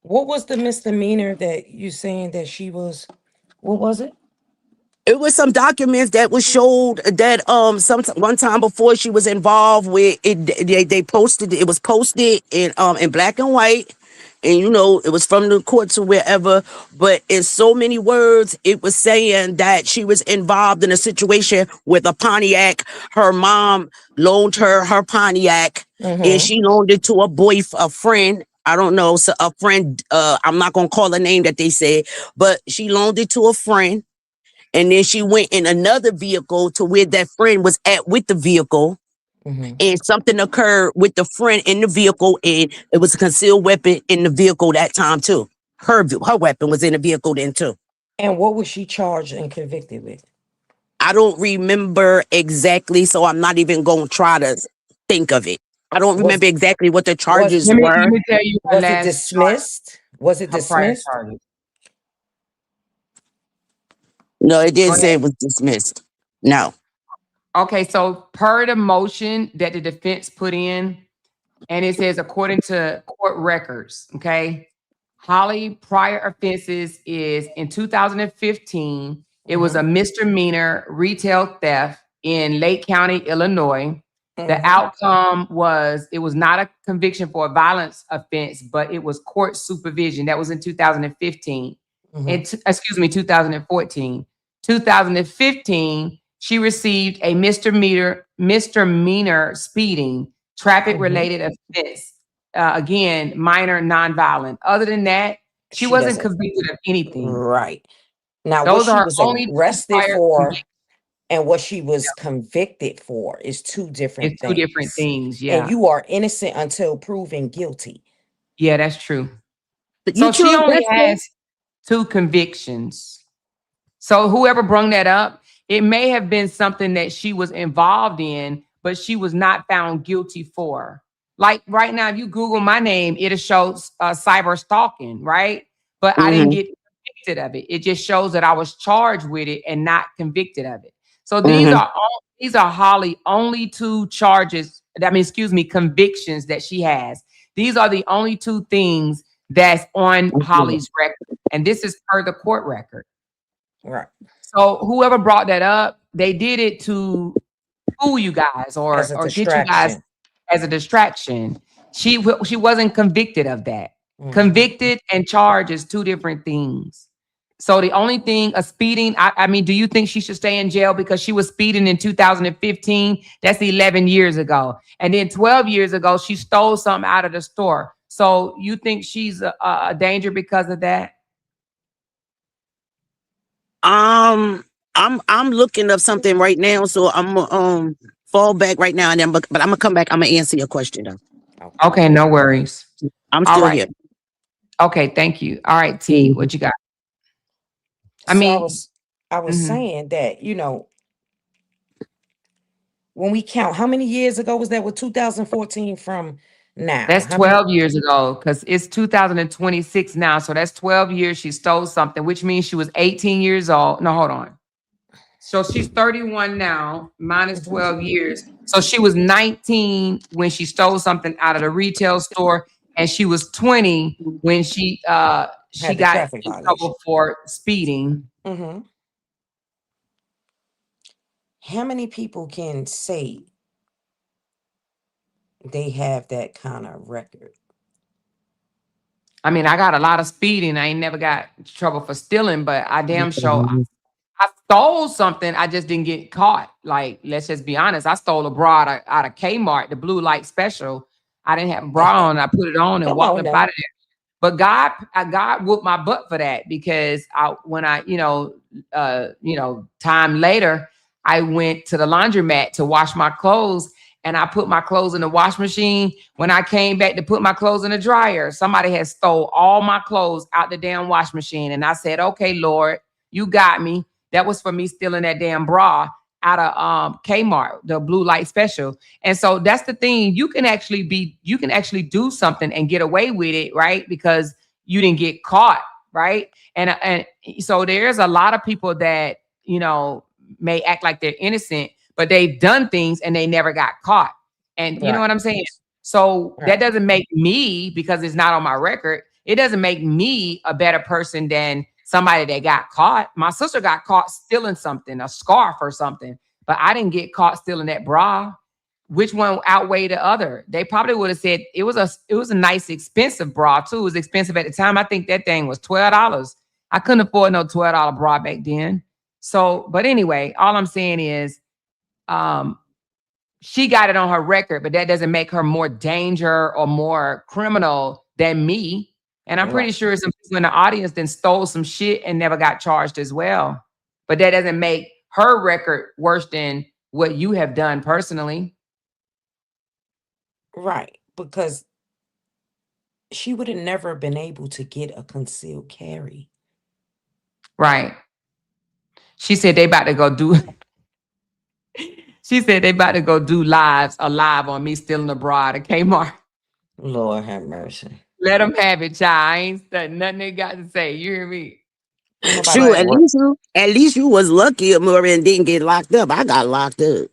What was the misdemeanor that you saying that she was? What was it? It was some documents that was showed that some one time before she was involved with it. They posted it. It was posted in black and white, and it was from the court to wherever. But in so many words, it was saying that she was involved in a situation with a Pontiac. Her mom loaned her Pontiac, and Mm-hmm. she loaned it to a friend. I don't know, so a friend. I'm not gonna call a name that they said, but she loaned it to a friend. And then she went in another vehicle to where that friend was at with the vehicle. Mm-hmm. And something occurred with the friend in the vehicle, and it was a concealed weapon in the vehicle that time too. Her weapon was in the vehicle then too. And what was she charged and convicted with? I don't remember exactly, so I'm not even going to try to think of it. I don't Was remember exactly what the was charges Let were. me tell you her was it last charge, dismissed? Was it her prior dismissed? charges. No, it Go didn't say ahead. it was dismissed. No. Okay, so per the motion that the defense put in, and it says according to court records, okay, Holly prior offenses is in 2015, it was a Mm-hmm. misdemeanor retail theft in Lake County, Illinois. The Mm-hmm. outcome was it was not a conviction for a violence offense, but it was court supervision. That was in 2015. Mm-hmm. Excuse me, 2014. 2015, she received a misdemeanor speeding, traffic Mm-hmm. related offense. Again, minor, nonviolent. Other than that, she She wasn't doesn't. convicted of anything. Right. Now, what Those she are was only two arrested prior for convictions. and what she was convicted for is two different It's two different things. things. And Yeah. you are innocent until proven guilty. Yeah, that's true. But you So she choose only that's true. has two convictions. So whoever brung that up, it may have been something that she was involved in, but she was not found guilty for. Like right now, if you Google my name, it'll show cyber stalking, right? But I didn't Mm-hmm. get convicted of it. It just shows that I was charged with it and not convicted of it. So Mm-hmm. these are Holly only two charges. I mean, excuse me, convictions that she has. These are the only two things that's on Holly's record, and this is per the court record. Right. So whoever brought that up, they did it to fool you guys As a or get you guys distraction. as a distraction. She wasn't convicted of that. Mm-hmm. Convicted and charged is two different things. So the only thing a speeding, I mean, do you think she should stay in jail because she was speeding in 2015? That's 11 years ago. And then 12 years ago, she stole something out of the store. So you think she's a danger because of that? I'm looking up something right now, so I'm fall back right now, and then but I'm gonna come back. I'm gonna answer your question though. Okay. Okay, no worries. I'm All still right. here. Okay, thank you. All right, T, Mhm. what you got? I So mean, I was mhm. saying that, when we count, how many years ago was that with 2014 from now? That's How many? 12 years ago because it's 2026 now. So that's 12 years she stole something, which means she was 18 years old. No, hold on. So she's 31 now, minus 12 years. So she was 19 when she stole something out of the retail store, and she was 20 when she Had the got traffic in violation. trouble for speeding. Mm-hmm. How many people can say they have that kind of record? I mean, I got a lot of speeding. I ain't never got in trouble for stealing, but I damn sure I stole something. I just didn't get caught. Like, let's just be honest. I stole a bra out of Kmart, the blue light special. I didn't have a bra on. I put it on and Come walked on up now. out of there. But God whooped my butt for that because when I, time later, I went to the laundromat to wash my clothes, and I put my clothes in the wash machine. When I came back to put my clothes in the dryer, somebody had stole all my clothes out the damn wash machine. And I said, okay, Lord, you got me. That was for me stealing that damn bra out of Kmart, the blue light special. And so that's the thing. You can actually do something and get away with it, right? Because you didn't get caught, right? And so there's a lot of people that, may act like they're innocent, but they've done things and they never got caught. And you know what I'm saying? So that doesn't make me, because it's not on my record, it doesn't make me a better person than somebody that got caught. My sister got caught stealing something, a scarf or something, but I didn't get caught stealing that bra. Which one outweighed the other? They probably would have said it was a nice, expensive bra too. It was expensive at the time. I think that thing was $12. I couldn't afford no $12 bra back then. So, but anyway, all I'm saying is, she got it on her record, but that doesn't make her more danger or more criminal than me. And I'm pretty sure some people in the audience then stole some shit and never got charged as well. But that doesn't make her record worse than what you have done personally. Right. Because she would have never been able to get a concealed carry. Right. She said they about to go do she said they about to go do a live on me stealing a bra at Kmart. Lord have mercy. Let them have it, child. I ain't studying nothing they got to say. You hear me? Shoot, at least you was lucky, Amora, and didn't get locked up. I got locked up.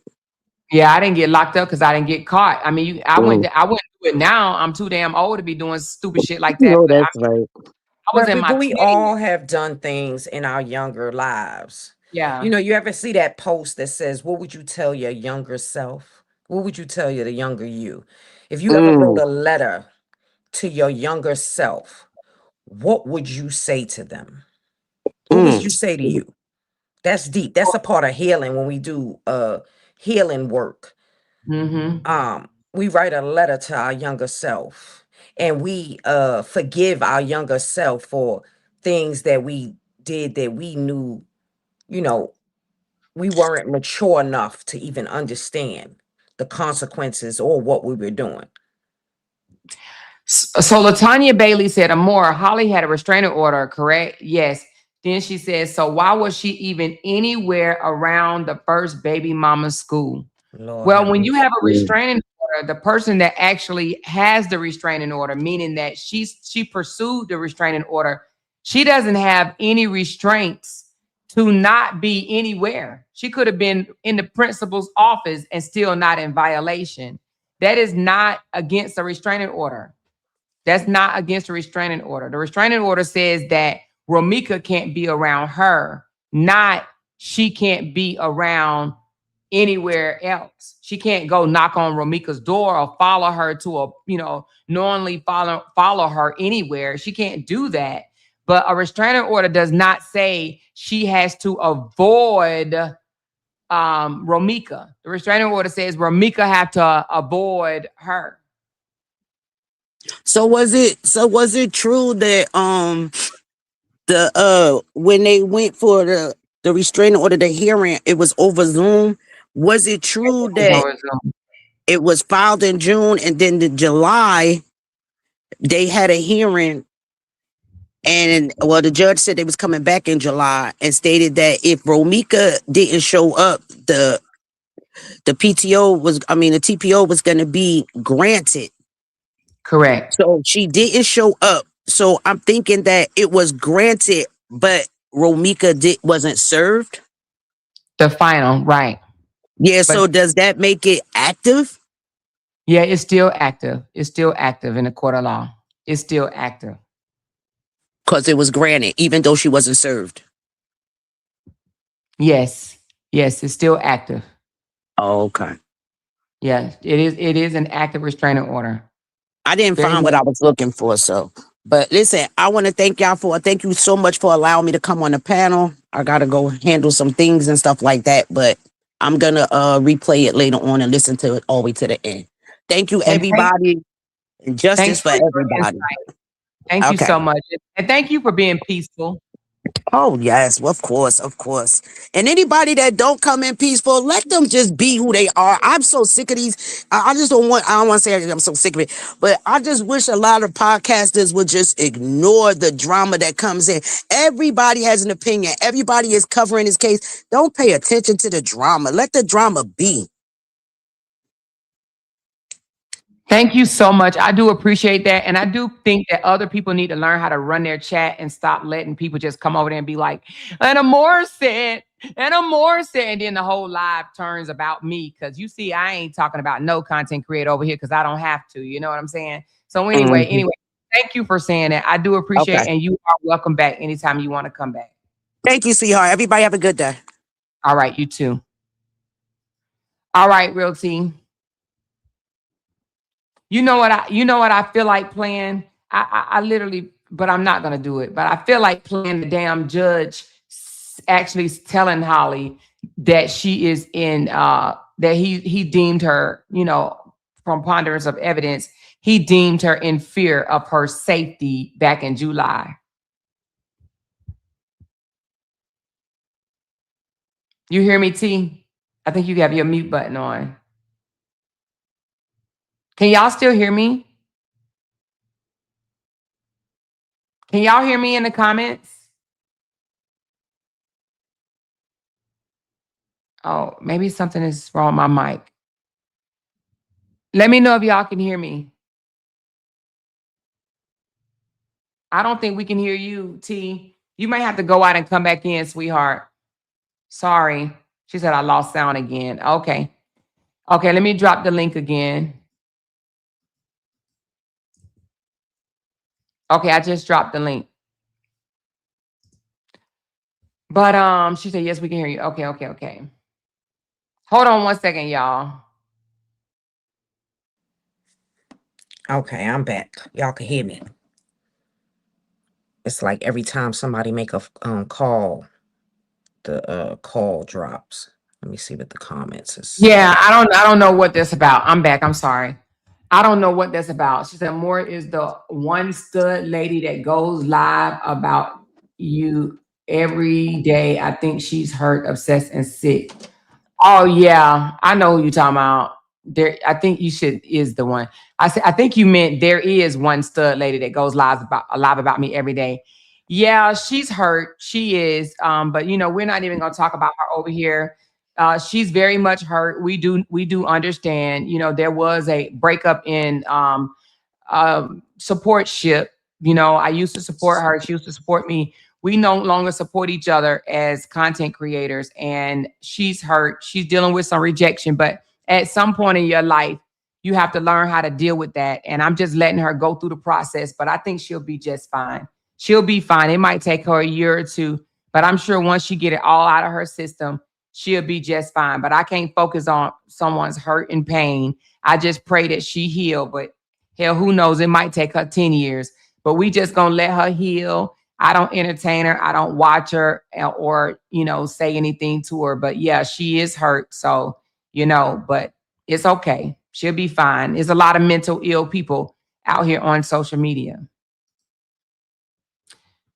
Yeah, I didn't get locked up because I didn't get caught. I mean, I wouldn't do it now. I'm too damn old to be doing stupid shit like that. No, But that's right. I was in my But we 20s. all have done things in our younger lives. Yeah. You ever see that post that says, what would you tell your younger self? What would you tell the younger you? If you ever wrote a letter to your younger self, what would you say to them? What would you say to you? That's deep. That's a part of healing when we do healing work. We write a letter to our younger self, and we forgive our younger self for things that we did that we knew, we weren't mature enough to even understand the consequences or what we were doing. So LaTanya Bailey said, Amora, Holly had a restraining order, correct? Yes. Then she says, so why was she even anywhere around the first baby mama's school? Well, when you have a restraining order, the person that actually has the restraining order, meaning that she pursued the restraining order, she doesn't have any restraints to not be anywhere. She could have been in the principal's office and still not in violation. That is not against a restraining order. That's not against a restraining order. The restraining order says that Romika can't be around her, not she can't be around anywhere else. She can't go knock on Romika's door or follow her to knowingly follow her anywhere. She can't do that. But a restraining order does not say she has to avoid Romika. The restraining order says Romika have to avoid her. So was it true that when they went for the restraining order, the hearing, it was over Zoom? Was it true that it was filed in June and then in July they had a hearing, and the judge said they was coming back in July and stated that if Romika didn't show up, the the TPO was going to be granted. Correct. So she didn't show up. So I'm thinking that it was granted, but Romika wasn't served. The final, right. Yeah, But so does that make it active? yeah, it's still active. It's still active in the court of law. It's still active. Because it was granted, even though she wasn't served. Yes. Yes, it's still active. Oh, okay. Yes, it is an active restraining order. I didn't Very find much. what I was looking for, so. But listen, I want to thank you so much for allowing me to come on the panel. I gotta go handle some things and stuff like that, but I'm gonna replay it later on and listen to it all the way to the end. Thank you, And everybody, and thanks justice for for your everybody. insight. Thank you Okay. so much. And thank you for being peaceful. Oh yes, well, of course, of course. And anybody that don't come in peaceful, let them just be who they are. I'm so sick of these. I just don't want. I don't want to say I'm so sick of it, but I just wish a lot of podcasters would just ignore the drama that comes in. Everybody has an opinion. Everybody is covering his case. Don't pay attention to the drama. Let the drama be. Thank you so much. I do appreciate that. And I do think that other people need to learn how to run their chat and stop letting people just come over there and be like, and Amor said, and Amor said, and then the whole live turns about me. Because you see, I ain't talking about no content creator over here because I don't have to. You know what I'm saying? So anyway, Mhm. thank you for saying that. I do appreciate Okay. and you are welcome back anytime you want to come back. Thank you, sweetheart. Everybody have a good day. All right, you too. All right, real team. You know what I feel like playing? I literally, but I'm not gonna do it. But I feel like playing the damn judge actually telling Holly that she is in that he deemed her, from ponderance of evidence, he deemed her in fear of her safety back in July. You hear me, T? I think you have your mute button on. Can y'all still hear me? Can y'all hear me in the comments? Oh, maybe something is wrong with my mic. Let me know if y'all can hear me. I don't think we can hear you, T. You might have to go out and come back in, sweetheart. Sorry. She said I lost sound again. Okay. Okay, let me drop the link again. Okay, I just dropped the link. But she said, yes, we can hear you. Okay. Hold on 1 second, y'all. Okay, I'm back. Y'all can hear me. It's like every time somebody make a call, the call drops. Let me see what the comments is. Yeah, I don't know what that's about. I'm back. I'm sorry. I don't know what that's about. She said Moore is the one stud lady that goes live about you every day. I think she's hurt, obsessed, and sick. Oh yeah, I know who you're talking about. There, I think you should is the one. I think you meant there is one stud lady that goes live about me every day. Yeah, she's hurt. She is. But we're not even gonna talk about her over here. She's very much hurt. We do understand. There was a breakup in supportship. I used to support her. She used to support me. We no longer support each other as content creators, and she's hurt. She's dealing with some rejection, but at some point in your life, you have to learn how to deal with that. And I'm just letting her go through the process, but I think she'll be just fine. She'll be fine. It might take her a year or two, but I'm sure once she get it all out of her system, she'll be just fine. But I can't focus on someone's hurt and pain. I just pray that she heal, but hell, who knows? It might take her 10 years, but we just gonna let her heal. I don't entertain her. I don't watch her or, say anything to her. But yeah, she is hurt. So, but it's okay. She'll be fine. There's a lot of mental ill people out here on social media.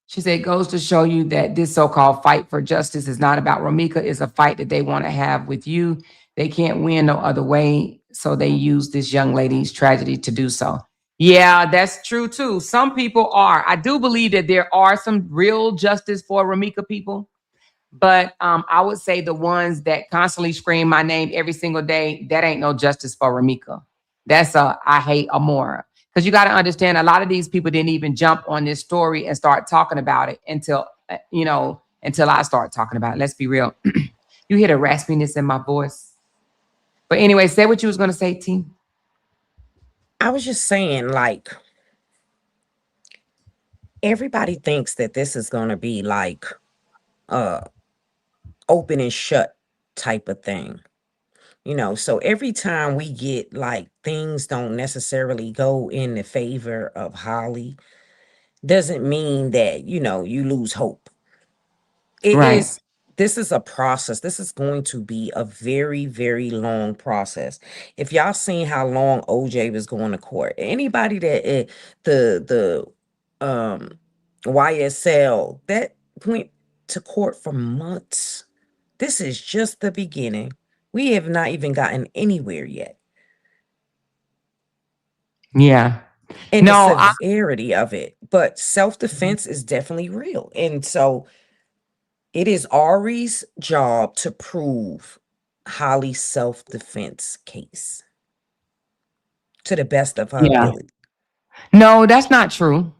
She said, it goes to show you that this so-called fight for justice is not about Romika. It's a fight that they want to have with you. They can't win no other way. So they use this young lady's tragedy to do so. Yeah, that's true too. Some people are. I do believe that there are some real justice for Romika people. But I would say the ones that constantly scream my name every single day, that ain't no justice for Ramika. That's a I hate Amora. Because you got to understand, a lot of these people didn't even jump on this story and start talking about it until, until I start talking about it. Let's be real. You hear the raspiness in my voice. But anyway, say what you was going to say, T. I was just saying, like, everybody thinks that this is going to be like open and shut type of thing. So every time we get like things don't necessarily go in the favor of Holly, doesn't mean that, you lose hope. Right. This is a process. This is going to be a very, very long process. If y'all seen how long OJ was going to court, anybody that the YSL that went to court for months. This is just the beginning. We have not even gotten anywhere yet. Yeah. And the No, severity of it. But self-defense is definitely real. And so it is Ari's job to prove Holly's self-defense case to the best of her yeah. ability. No, that's not true.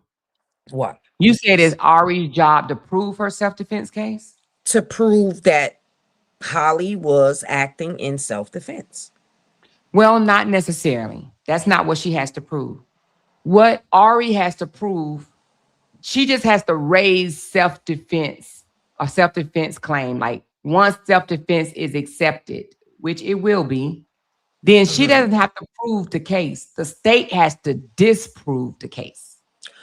What? You said it's Ari's job to prove her self-defense case? To prove that Holly was acting in self-defense. Well, not necessarily. That's not what she has to prove. What Ari has to prove, she just has to raise self-defense, a self-defense claim. Like once self-defense is accepted, which it will be, then she doesn't have to prove the case. The state has to disprove the case.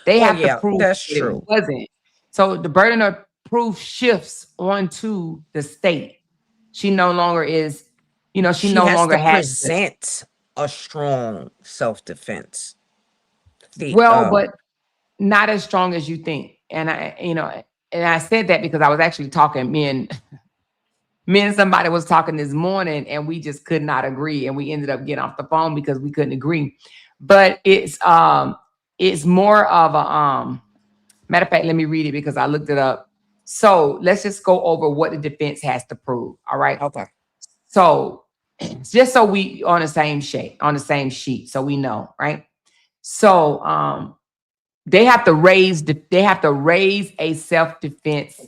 They Well, have to yeah, prove that's that it true. wasn't. So the burden of proof shifts onto the state. She no longer is, she She no has longer to has present a strong self-defense. but not as strong as you think. And I said that because I was actually talking, me and somebody was talking this morning and we just could not agree. And we ended up getting off the phone because we couldn't agree. But it's more of a matter of fact, let me read it because I looked it up. So let's just go over what the defense has to prove. All right. Okay. So just so we on the same sheet, so we know, right? So they have to raise a self-defense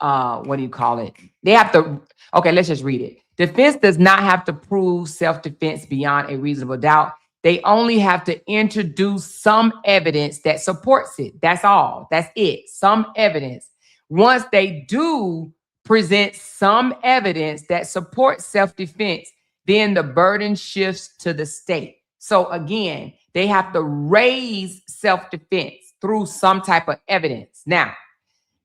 what do you call it? They have to, okay, let's just read it. Defense does not have to prove self-defense beyond a reasonable doubt. They only have to introduce some evidence that supports it. That's all. That's it. Some evidence. Once they do present some evidence that supports self-defense, then the burden shifts to the state. So again, they have to raise self-defense through some type of evidence. Now,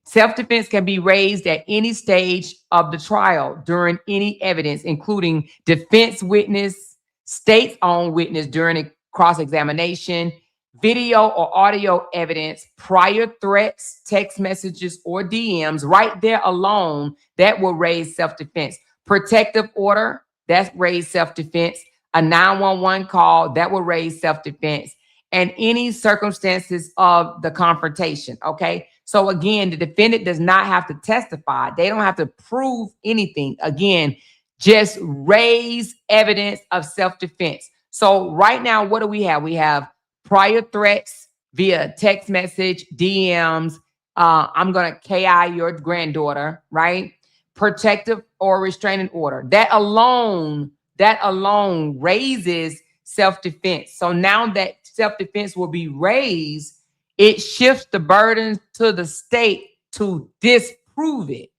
self-defense can be raised at any stage of the trial during any evidence, including defense witness, state's own witness during a cross-examination, video or audio evidence, prior threats, text messages, or DMs. Right there alone, that will raise self-defense. Protective order, that's raise self-defense. A 911 call, that will raise self-defense. And any circumstances of the confrontation, okay? So again, the defendant does not have to testify. They don't have to prove anything. Again, just raise evidence of self-defense. So right now, what do we have? We have prior threats via text message, DMs. I'm going to KI your granddaughter, right? Protective or restraining order. That alone raises self-defense. So now that self-defense will be raised, it shifts the burden to the state to disprove it.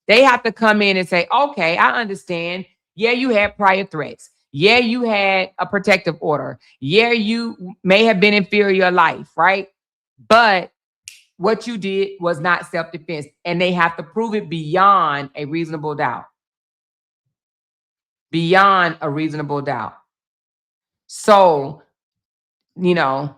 They have to come in and say, okay, I understand. Yeah, you had prior threats. Yeah, you had a protective order. Yeah, you may have been in fear of your life, right? But what you did was not self-defense. And they have to prove it beyond a reasonable doubt. Beyond a reasonable doubt. So, the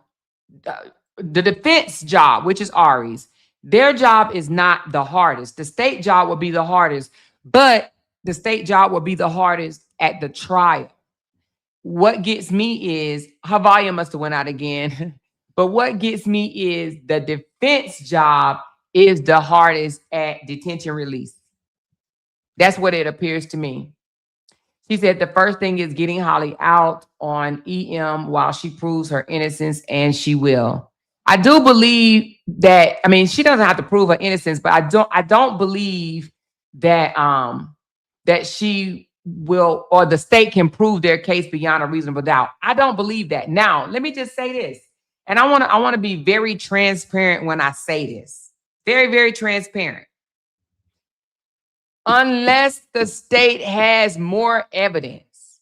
defense job, which is Ari's, their job is not the hardest. The state job will be the hardest, but the state job will be the hardest at the trial. What gets me is, her volume must have went out again, but what gets me is the defense job is the hardest at detention release. That's what it appears to me. She said the first thing is getting Holly out on EM while she proves her innocence, and she will. I do believe that, I mean, she doesn't have to prove her innocence, but I don't believe that that she will, or the state can prove their case beyond a reasonable doubt. I don't believe that. Now, let me just say this. And I want to be very transparent when I say this. Very, very transparent. Unless the state has more evidence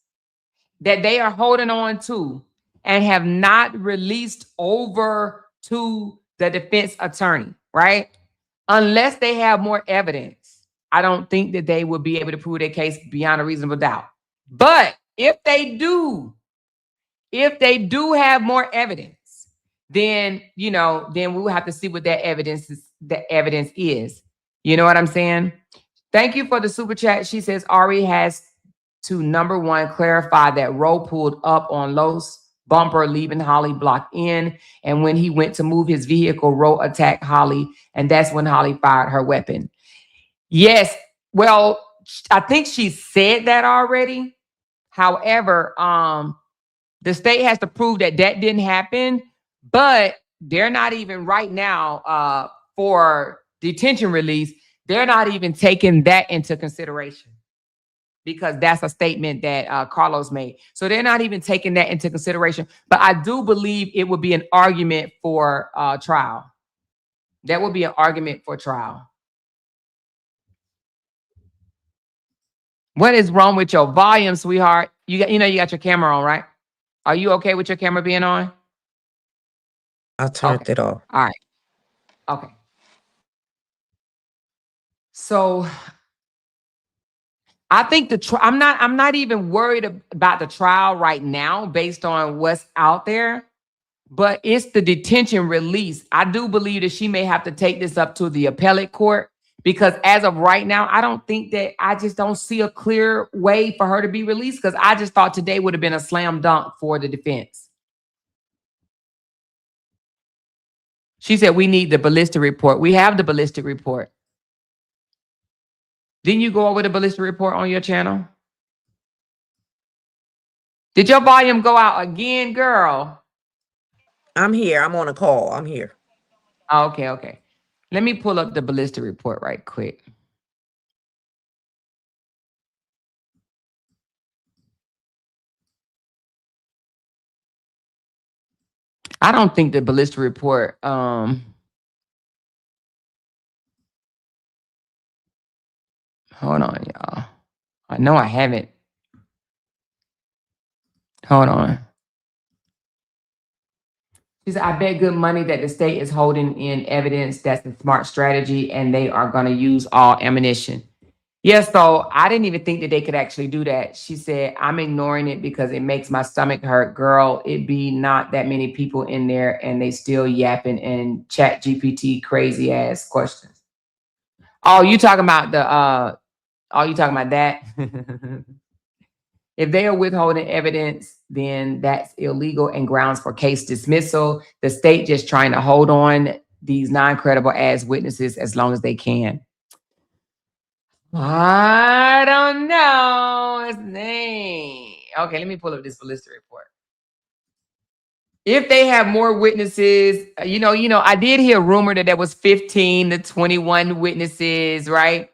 that they are holding on to and have not released over to the defense attorney, right? Unless they have more evidence, I don't think that they will be able to prove their case beyond a reasonable doubt. But if they do have more evidence, then, you know, then we'll have to see what that evidence is. You know what I'm saying? Thank you for the super chat. She says Ari has to, number one, clarify that Roe pulled up on Los bumper, leaving Holly blocked in. And when he went to move his vehicle, Roe attacked Holly. And that's when Holly fired her weapon. Yes. Well, I think she said that already. However, the state has to prove that that didn't happen. But they're not even right now for detention release. They're not even taking that into consideration because that's a statement that Carlos made. So they're not even taking that into consideration. But I do believe it would be an argument for trial. That would be an argument for trial. What is wrong with your volume, sweetheart? You got your camera on, right? Are you okay with your camera being on? I turned it off. All right. Okay. So I think I'm not even worried about the trial right now based on what's out there, but it's the detention release. I do believe that she may have to take this up to the appellate court because as of right now, I just don't see a clear way for her to be released because I just thought today would have been a slam dunk for the defense. She said, we need the ballistic report. We have the ballistic report. Didn't you go over the ballistic report on your channel? Did your volume go out again, girl? I'm here. I'm on a call. I'm here. Okay. Let me pull up the ballistic report right quick. I don't think the ballistic report, hold on, y'all. I know I haven't. Hold on. She said, I bet good money that the state is holding in evidence. That's a smart strategy, and they are going to use all ammunition. Yes, so I didn't even think that they could actually do that. She said, I'm ignoring it because it makes my stomach hurt. Girl, it be not that many people in there, and they still yapping and chat GPT crazy ass questions. Oh, you talking about that? If they are withholding evidence, then that's illegal and grounds for case dismissal. The state just trying to hold on these non-credible ass witnesses as long as they can. I don't know his name. Okay, let me pull up this ballistic report. If they have more witnesses, you know, I did hear a rumor that there was 15 to 21 witnesses, right?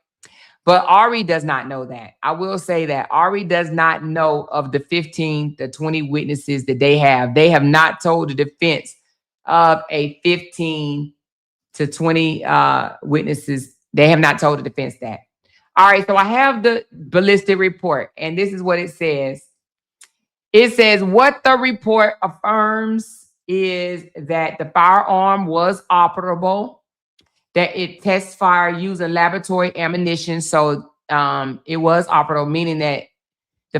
But Ari does not know that. I will say that Ari does not know of the 15 to 20 witnesses that they have. They have not told the defense of a 15 to 20 witnesses. They have not told the defense that. All right, so I have the ballistic report, and this is what it says. It says what the report affirms is that the firearm was operable, that it test fire using laboratory ammunition. So it was operable, meaning that the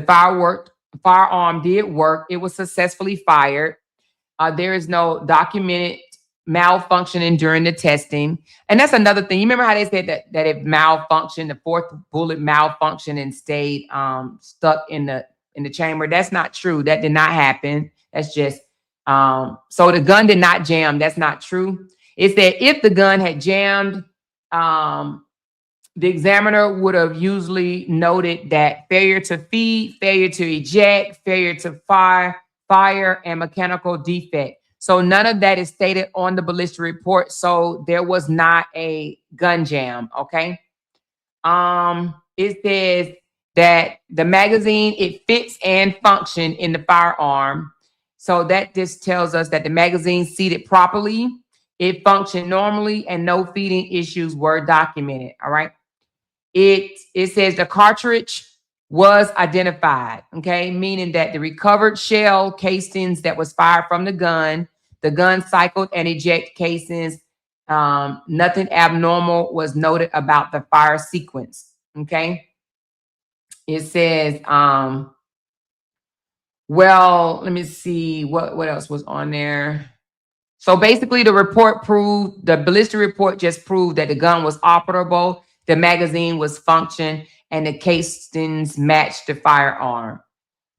firearm did work. It was successfully fired. There is no documented malfunctioning during the testing. And that's another thing. You remember how they said that it malfunctioned, the fourth bullet malfunctioned and stayed stuck in the chamber? That's not true. That did not happen. That's just so the gun did not jam. That's not true. It said if the gun had jammed, the examiner would have usually noted that failure to feed, failure to eject, failure to fire, and mechanical defect. So none of that is stated on the ballistic report. So there was not a gun jam. Okay. It says that the magazine, it fits and function in the firearm. So that just tells us that the magazine seated properly, it functioned normally, and no feeding issues were documented. All right. It says the cartridge was identified, okay, meaning that the recovered shell casings that was fired from the gun cycled and eject casings, nothing abnormal was noted about the fire sequence, okay. It says, well, let me see what else was on there. So basically the ballistic report just proved that the gun was operable, the magazine was function, and the casings matched the firearm.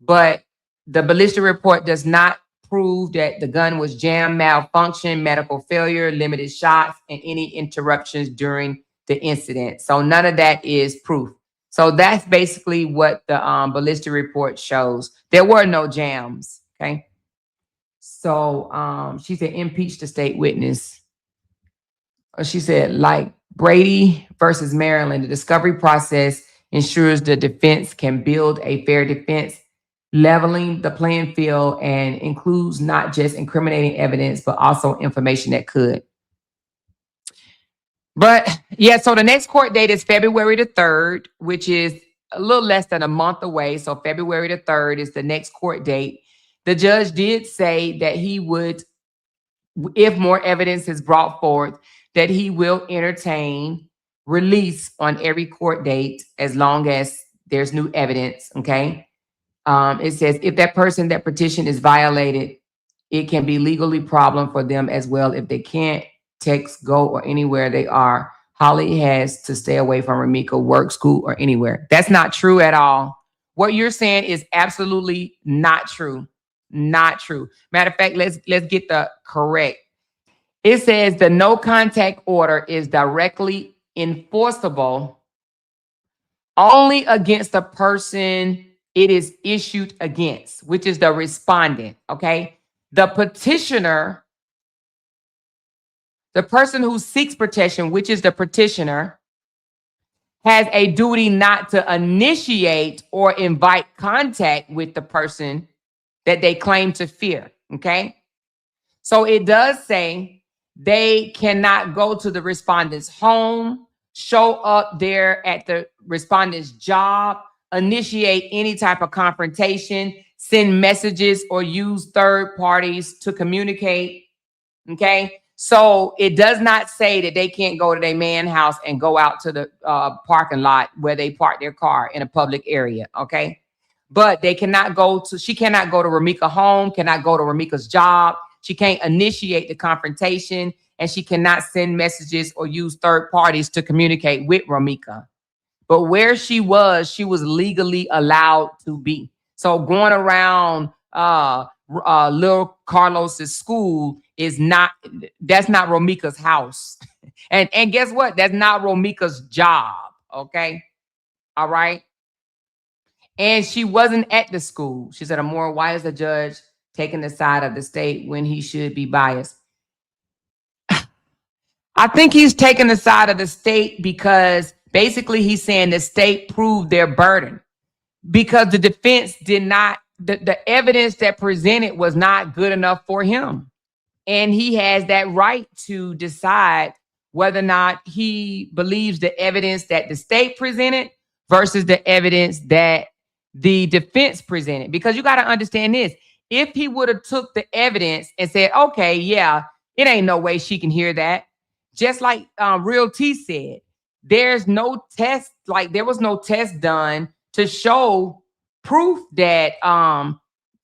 But the ballistic report does not prove that the gun was jammed, malfunction, medical failure, limited shots, and any interruptions during the incident. So none of that is proof. So that's basically what the ballistic report shows. There were no jams, okay? So she said, impeach the state witness. She said, like Brady versus Maryland, the discovery process ensures the defense can build a fair defense, leveling the playing field, and includes not just incriminating evidence, but also information that could. But yeah, so the next court date is February the 3rd, which is a little less than a month away. So February the 3rd is the next court date. The judge did say that he would, if more evidence is brought forth, that he will entertain release on every court date as long as there's new evidence, okay? It says if that person, that petition is violated, it can be legally problem for them as well. If they can't text, go, or anywhere they are, Holly has to stay away from Ramika, work, school, or anywhere. That's not true at all. What you're saying is absolutely not true. Not true. Matter of fact, let's get the correct. It says the no contact order is directly enforceable only against the person it is issued against, which is the respondent, okay? The petitioner, the person who seeks protection, which is the petitioner, has a duty not to initiate or invite contact with the person that they claim to fear, okay? So it does say they cannot go to the respondent's home, show up there at the respondent's job, initiate any type of confrontation, send messages, or use third parties to communicate, okay? So it does not say that they can't go to their man's house and go out to the parking lot where they park their car in a public area, okay? But they cannot go to, she cannot go to Ramika's home, cannot go to Ramika's job. She can't initiate the confrontation, and she cannot send messages or use third parties to communicate with Ramika. But where she was legally allowed to be. So going around little Carlos's school is not, that's not Ramika's house. And guess what? That's not Ramika's job. Okay. All right. And she wasn't at the school. She said, Amora, why is the judge taking the side of the state when he should be biased? I think he's taking the side of the state because basically he's saying the state proved their burden because the defense did not, the evidence that presented was not good enough for him. And he has that right to decide whether or not he believes the evidence that the state presented versus the evidence that the defense presented. Because you got to understand this. If he would have took the evidence and said, okay, yeah, it ain't no way she can hear that. Just like Real T said, there's no test, like there was no test done to show proof that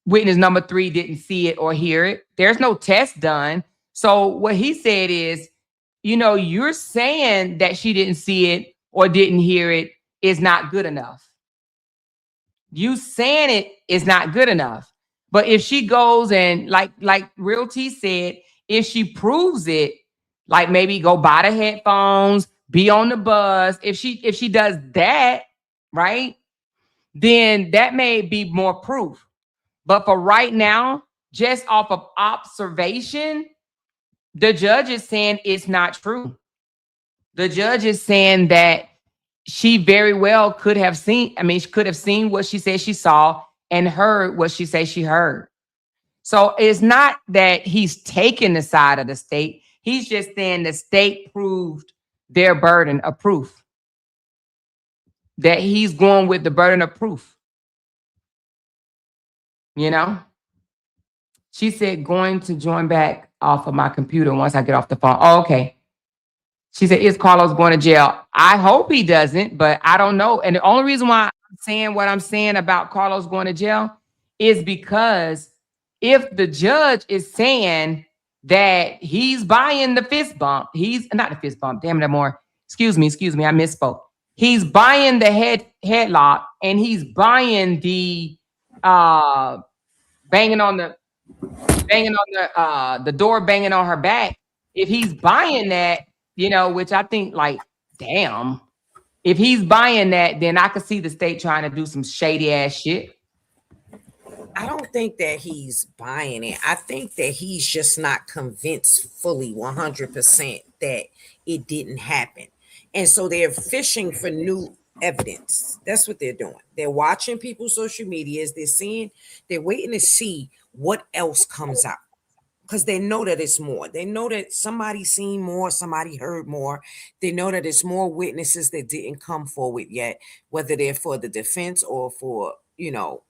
witness number 3 didn't see it or hear it. There's no test done. So what he said is, you know, you're saying that she didn't see it or didn't hear it is not good enough. You saying it is not good enough. But if she goes and like Real T said, if she proves it, Like maybe go buy the headphones, be on the bus. If she does that, right, then that may be more proof. But for right now, just off of observation, the judge is saying it's not true. The judge is saying that she very well could have seen, I mean, she could have seen what she said she saw and heard what she said she heard. So it's not that he's taking the side of the state. He's just saying the state proved their burden of proof. That he's going with the burden of proof. You know? She said, going to join back off of my computer once I get off the phone. Oh, okay. She said, is Carlos going to jail? I hope he doesn't, but I don't know. And the only reason why I'm saying what I'm saying about Carlos going to jail is because if the judge is saying that he's buying the fist bump, he's not the fist bump, damn it, more. Excuse me, I misspoke. He's buying the headlock and he's buying the banging on the door, banging on her back. If he's buying that, you know, which I think like, damn, if he's buying that, then I could see the state trying to do some shady ass shit. I don't think that he's buying it. I think that he's just not convinced fully 100% that it didn't happen. And so they're fishing for new evidence. That's what they're doing. They're watching people's social medias. They're waiting to see what else comes out. Because they know that it's more. They know that somebody seen more, somebody heard more. They know that it's more witnesses that didn't come forward yet, whether they're for the defense or for, you know,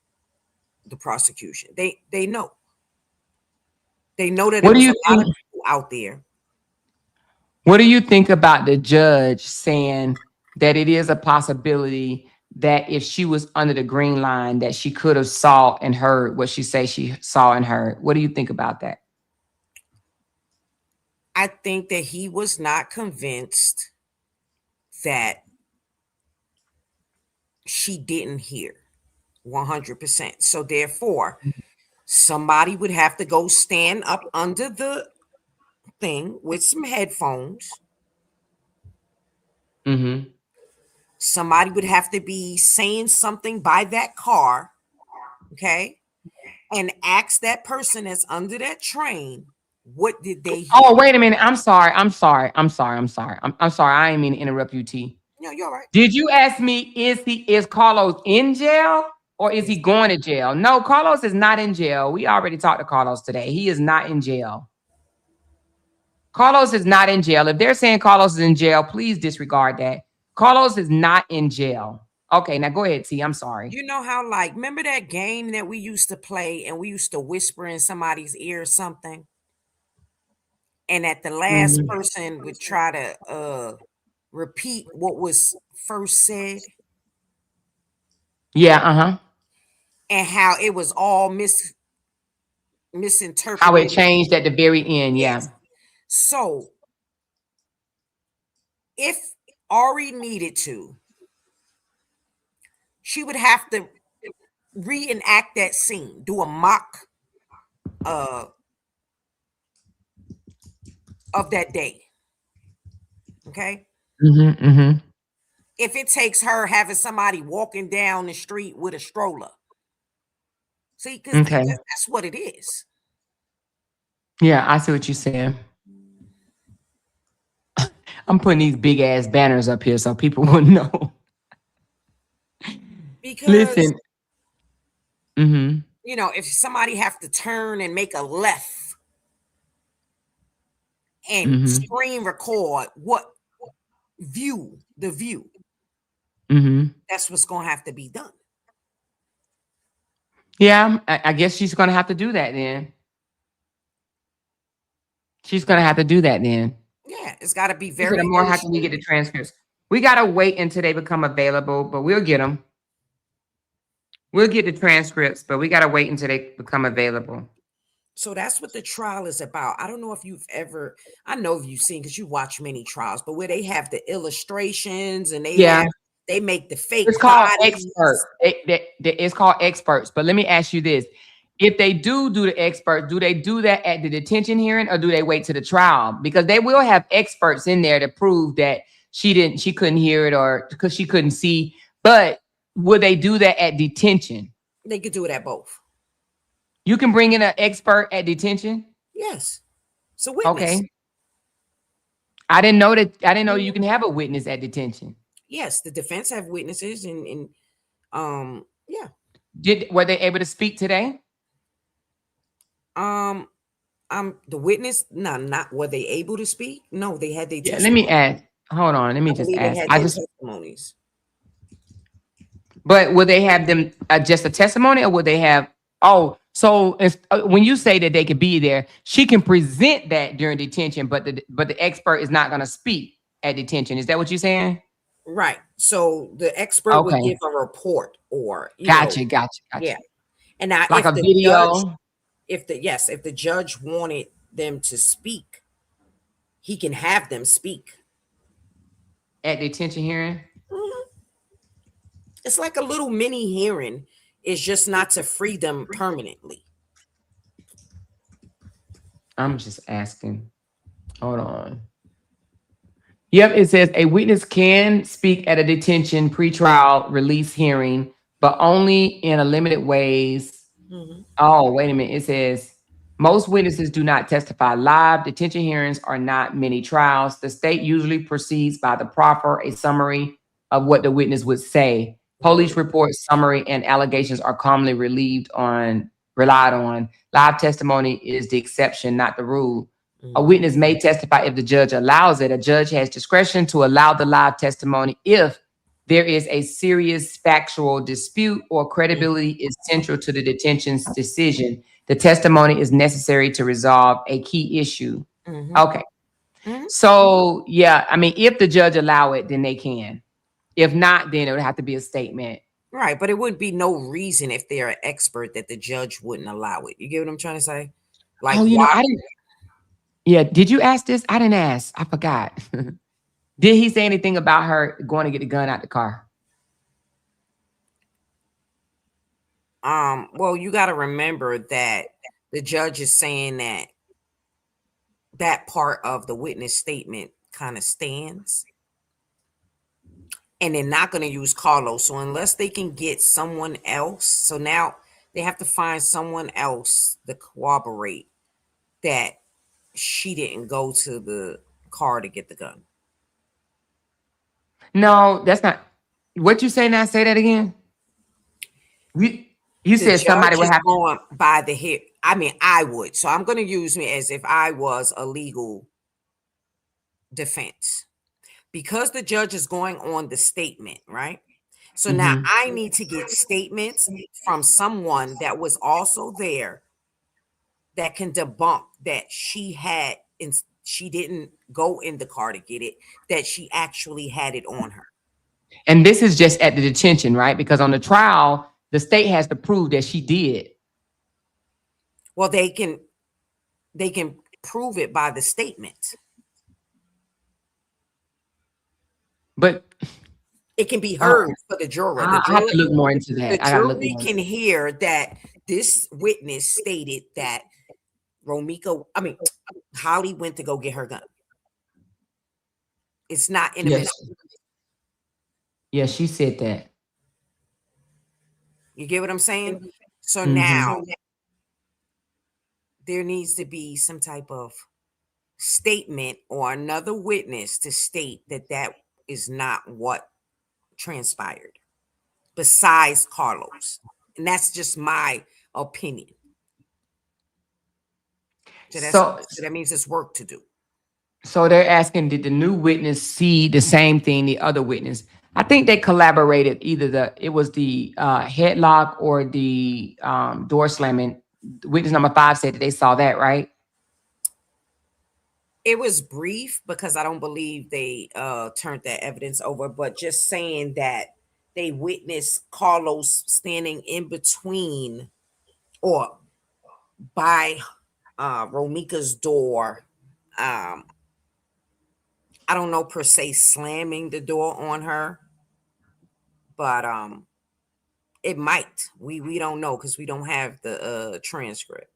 the prosecution. They know. They know that there's a lot of people out there. What do you think about the judge saying that it is a possibility that if she was under the green line, that she could have saw and heard what she say she saw and heard? What do you think about that? I think that he was not convinced that she didn't hear 100%. So therefore, somebody would have to go stand up under the thing with some headphones. Mm-hmm. Somebody would have to be saying something by that car, okay, and ask that person that's under that train, what did they hear? Oh, wait a minute. I'm sorry. I'm sorry. I didn't mean to interrupt you, T. No, you're all right. Did you ask me, is Carlos in jail or is he going to jail? No, Carlos is not in jail. We already talked to Carlos today. He is not in jail. Carlos is not in jail. If they're saying Carlos is in jail, please disregard that. Carlos is not in jail. Okay, now go ahead, T. I'm sorry. You know how, like, remember that game that we used to play and we used to whisper in somebody's ear or something? And at the last person would try to repeat what was first said. Yeah, uh-huh. And how it was all misinterpreted. How it changed at the very end, yes. Yeah. So if Ari needed to, she would have to reenact that scene, do a mock of that day. Okay? If it takes her having somebody walking down the street with a stroller. See, because that's what it is. Yeah, I see what you're saying. I'm putting these big ass banners up here so people will know. Because listen, you know, if somebody have to turn and make a left and screen record the view, that's what's gonna have to be done. Yeah, I guess she's gonna have to do that then. Yeah, it's got to be very. More, how can we get the transcripts? We gotta wait until they become available, but we'll get them. We'll get the transcripts, but we gotta wait until they become available. So that's what the trial is about. I don't know if you've ever, I know if you've seen, because you watch many trials, but where they have the illustrations and they make the fake. It's called experts. It's called experts. But let me ask you this. if they do the expert, do they do that at the detention hearing or do they wait to the trial? Because they will have experts in there to prove that she couldn't hear it or because she couldn't see. But will they do that at detention? They could do it at both. You can bring in an expert at detention? Yes. It's a witness. Okay. I didn't know that. I didn't know you can have a witness at detention. Yes, the defense have witnesses and yeah. Were they able to speak today? The witness, no, not were they able to speak? No, they had their Yeah, let testimony. me ask. Hold on. Let me I just believe they ask. had I their just testimonies. But will they have them just a testimony, or will they have? Oh, so if, when you say that they could be there, she can present that during detention, but the expert is not going to speak at detention. Is that what you're saying? Right. So the expert would Okay, give a report, or gotcha. yeah. And now, Like if a the video judge, if the judge wanted them to speak, he can have them speak. at detention hearing. Mhm. It's like a little mini hearing. It's just not to free them permanently. I'm just asking. Hold on. Yep, it says a witness can speak at a detention pretrial release hearing, but only in a limited ways. Mhm. Oh, wait a minute. It says most witnesses do not testify live. Detention hearings are not many trials. The state usually proceeds by the proffer, a summary of what the witness would say. Police reports, summary, and allegations are commonly relied on. Live testimony is the exception, not the rule. A witness may testify if the judge allows it. A judge has discretion to allow the live testimony if there is a serious factual dispute or credibility is central to the detention's decision. The testimony is necessary to resolve a key issue. Mhm. Okay. Mhm. So, yeah, I mean, if the judge allow it, then they can. If not, then it would have to be a statement. Right, but it would be no reason if they're an expert that the judge wouldn't allow it. You get what I'm trying to say? Like, Oh, why? I didn't. Yeah, did you ask this? I didn't ask. I forgot. Did he say anything about her going to get the gun out the car? Well, you got to remember that the judge is saying that that part of the witness statement kind of stands, and they're not going to use Carlos. So unless they can get someone else, so now they have to find someone else to corroborate that she didn't go to the car to get the gun. No, that's not. What you say now? Say that again. You The said somebody judge would is have. going by the hit. I mean, I would. So I'm going to use me as if I was a legal defense, because the judge is going on the statement, right? So now Mhm. I need to get statements from someone that was also there that can debunk that she didn't go in the car to get it, that she actually had it on her. And this is just at the detention, right? Because on the trial, the state has to prove that she did. Well, they can prove it by the statement. But It can be heard for the juror. I have to look more into The that. I got to look jury more. can hear that this witness stated that Holly went to go get her gun. It's not in a Yes. minute. Yeah, she said that. You get what I'm saying? So Mhm. now there needs to be some type of statement or another witness to state that that is not what transpired, besides Carlos. And that's just my opinion. So that means it's work to do. So they're asking, did the new witness see the same thing the other witness? I think they collaborated. Either it was the headlock or the door slamming. Witness number 5 said that they saw that, right? It was brief because I don't believe they turned that evidence over, but just saying that they witnessed Carlos standing in between or by Romika's door. I don't know per se slamming the door on her, but It might. We don't know because we don't have the transcript.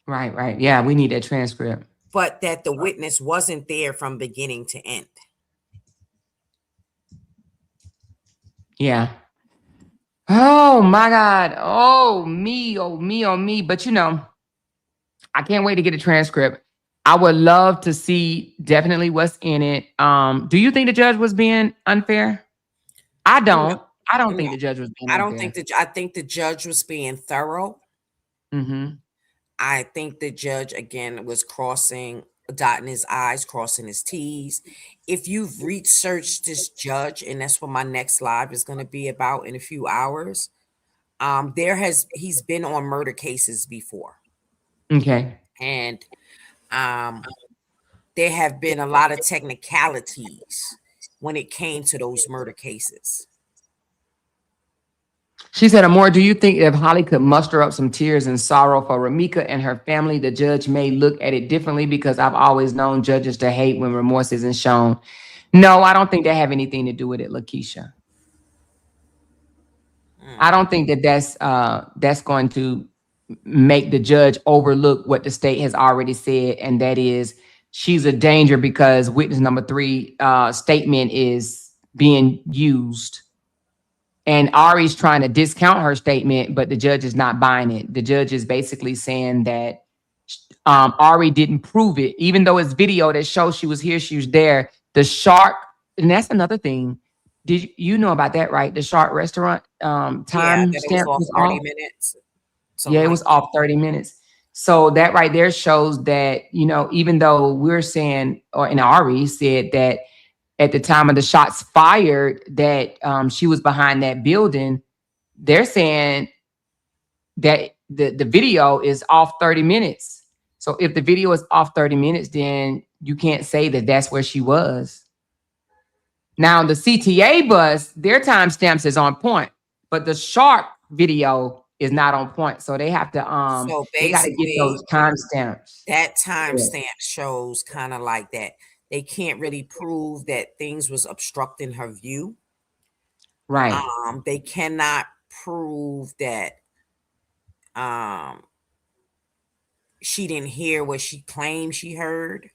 Right. Yeah, we need that transcript. But that the witness wasn't there from beginning to end. Yeah. Oh my God. Oh me, oh me, oh me. But I can't wait to get a transcript. I would love to see definitely what's in it. Do you think the judge was being unfair? I No, don't. I don't think no. the judge was being I don't think unfair. I think the judge was being thorough. Mm-hmm. I think the judge again was dotting his I's, crossing his T's. If you've researched this judge, and that's what my next live is going to be about in a few hours, he's been on murder cases before. Okay. And there have been a lot of technicalities when it came to those murder cases. She said, Amor, do you think if Holly could muster up some tears and sorrow for Ramika and her family, the judge may look at it differently? Because I've always known judges to hate when remorse isn't shown. No, I don't think they have anything to do with it, Lakeisha. I don't think that's going to make the judge overlook what the state has already said, and that is she's a danger because witness number 3 statement is being used. And Ari's trying to discount her statement, but the judge is not buying it. The judge is basically saying that Ari didn't prove it, even though it's video that shows she was here, she was there. The shark, and that's another thing. Did you know about that, right? The shark restaurant Yeah, time that it was stamp off was 30 off. minutes. Yeah, it was off 30 minutes. So that right there shows that, even though we're saying, or and Ari said that at the time of the shots fired, that she was behind that building, they're saying that the video is off 30 minutes. So if the video is off 30 minutes, then you can't say that that's where she was. Now, the CTA bus, their timestamps is on point, but the shark video is not on point. So they have to So they got to get basically, those timestamps. that timestamp shows kind of like that they can't really prove that things was obstructing her view. Right. They cannot prove that she didn't hear what she claimed she heard.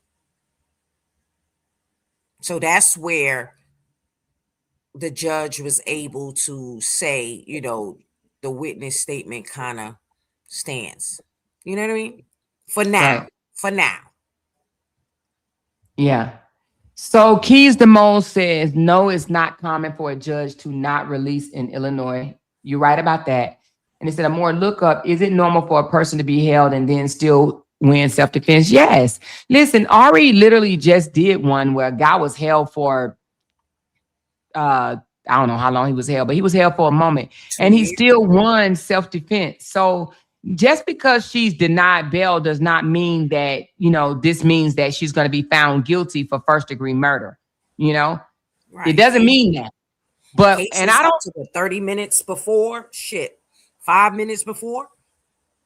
So that's where the judge was able to say, the witness statement kind of stands. You know what I mean? For now. Right. For now. Yeah. So Keys Damone says, no, it's not common for a judge to not release in Illinois. You're right about that. And it said, a more lookup, is it normal for a person to be held and then still win self-defense? Yes. Listen, Ari literally just did one where a guy was held for, I don't know how long he was held, but he was held for a moment. And he still won self-defense. So just because she's denied bail does not mean that, this means that she's going to be found guilty for first-degree murder. Right. It doesn't mean that. But cases and I don't up to 30 minutes before, 5 minutes before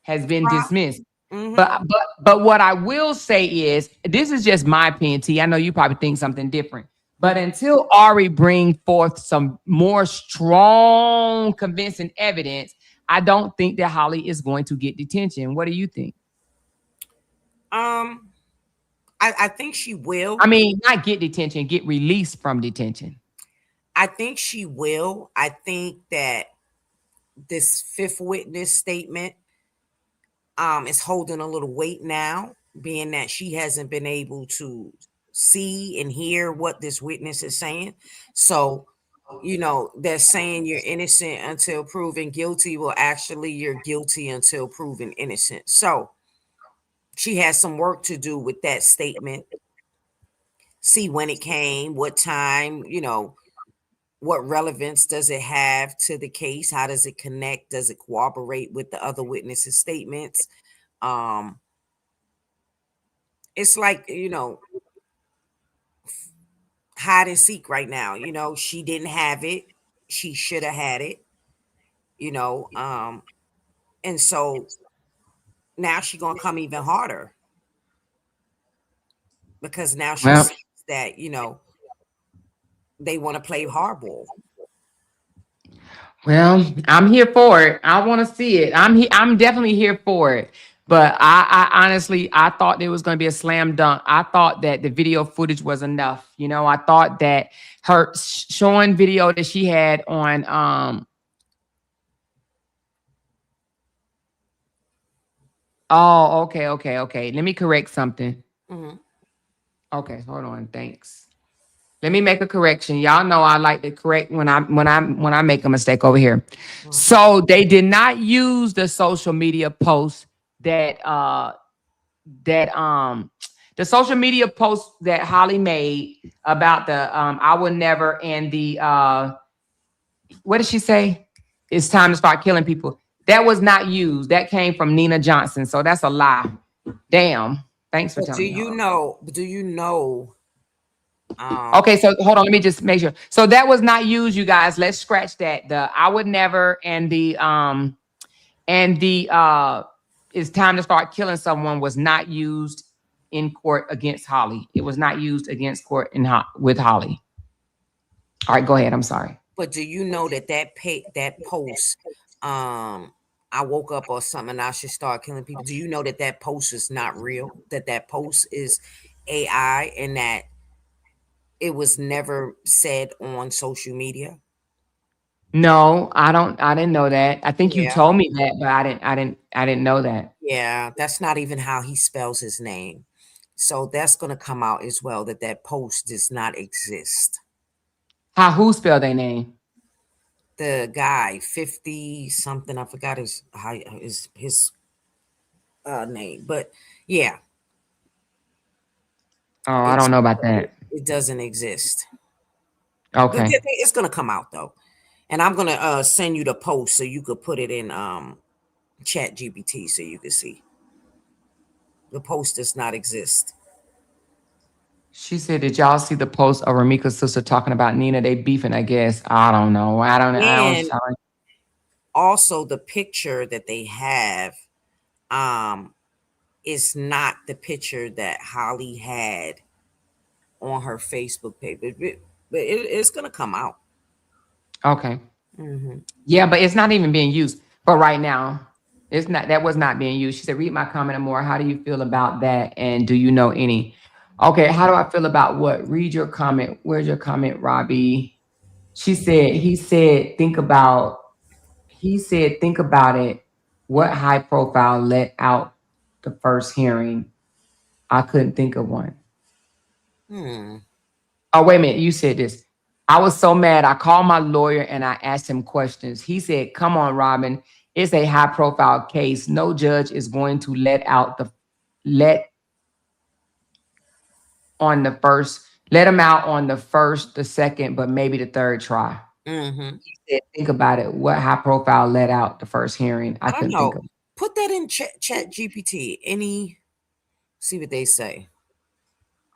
has been dismissed. Mm-hmm. But what I will say is, this is just my opinion, T. I know you probably think something different. But until Ari bring forth some more strong, convincing evidence, I don't think that Holly is going to get detention. What do you think? I think she will. I mean, not get detention, get released from detention. I think she will. I think that this fifth witness statement is holding a little weight now, being that she hasn't been able to see and hear what this witness is saying. So, they're saying you're innocent until proven guilty. Well, actually, you're guilty until proven innocent. So she has some work to do with that statement. See when it came, what time, what relevance does it have to the case? How does it connect? Does it cooperate with the other witnesses' statements? It's like, hide and seek right now. She didn't have it. She should have had it, and so now she's going to come even harder because now she sees that, they want to play hardball. Well, I'm here for it. I want to see it. I'm definitely here for it. But I honestly, I thought it was going to be a slam dunk. I thought that the video footage was enough. You know, I thought that her showing video that she had on oh, okay. Let me correct something. Mhm. Okay, hold on. Thanks. Let me make a correction. Y'all know I like to correct when I make a mistake over here. Mhm. So they did not use the social media post that that the social media post that Holly made about the I will never and the what did she say? It's time to start killing people. That was not used. That came from Nina Johnson. So that's a lie. Damn. Thanks for But telling me. Hold on. do you know, um, Okay, so hold on. Let me just make sure. So that was not used, you guys. Let's scratch that. The I would never and the it's time to start killing someone was not used in court against Holly. It was not used against court with Holly. All right, go ahead. I'm sorry. but do you know that that post, I woke up or something and I should start killing people? Do you know that that post is not real? That post is AI and that it was never said on social media? No, I don't. I didn't know that. I think you Yeah. told me that, but I didn't know that. Yeah, that's not even how he spells his name. So that's going to come out as well that that post does not exist. Who spelled their name? The guy, 50 something, I forgot his name, but yeah, Oh, I it's don't know about that. it doesn't exist. But Okay. it's going to come out though. And I'm going to send you the post so you could put it in chat GPT so you can see. The post does not exist. She said, "Did y'all see the post of Ramika's sister talking about Nina? They beefing, I guess. I don't know. I don't. I don't. And also the picture that they have um is not the picture that Holly had on her Facebook page. But it's gonna come out. Okay. Hmm. Yeah, but it's not even being used. But right now, it's not. That was not being used. She said, "Read my comment and more. How do you feel about that? And do you know any?" Okay. How do I feel about what? Read your comment. Where's your comment, Robbie? She said. He said, "Think about." He said, "Think about it. What high profile let out the first hearing? I couldn't think of one." Hmm. Oh, wait a minute. You said this. I was so mad. I called my lawyer and I asked him questions. He said, "Come on, Robin. It's a high profile case. No judge is going to let on the first, let him out on the first, the second, but maybe the third try." Hmm. He said, "Think about it. What high profile let out the first hearing? I I don't couldn't think know. of." Put that in chat GPT. See what they say.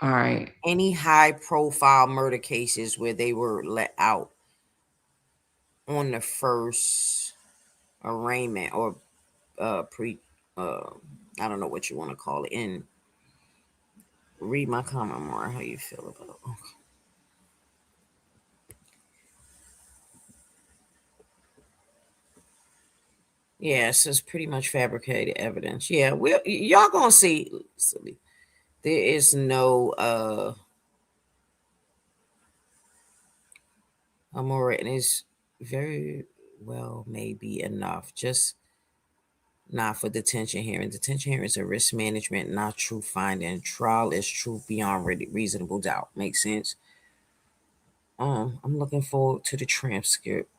All right. Any high profile murder cases where they were let out on the first arraignment or pre uh I don't know what you want to call it. And read my comment more. How you feel about it? Yeah, so it's pretty much fabricated evidence. Yeah, y'all gonna see. There is no Amora, and it's very well may be enough. Just not for detention hearing. Detention hearing is a risk management, not true finding. Trial is truth beyond reasonable doubt. Makes sense. I'm looking forward to the transcript.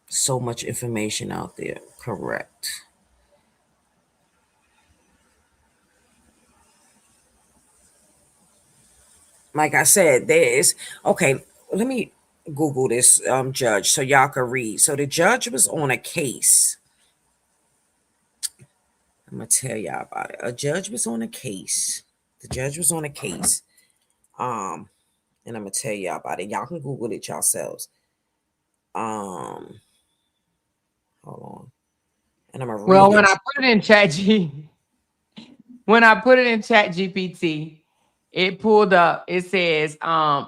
So much information out there. Correct. Like I said, there is okay. Let me Google this judge so y'all can read. So the judge was on a case. I'm gonna tell y'all about it. A judge was on a case. The judge was on a case. Um, and I'm gonna tell y'all about it. Y'all can Google it yourselves. Um, hold on. And I'm gonna read Well, it. when I put it in Chat GPT, it pulled up. It says, and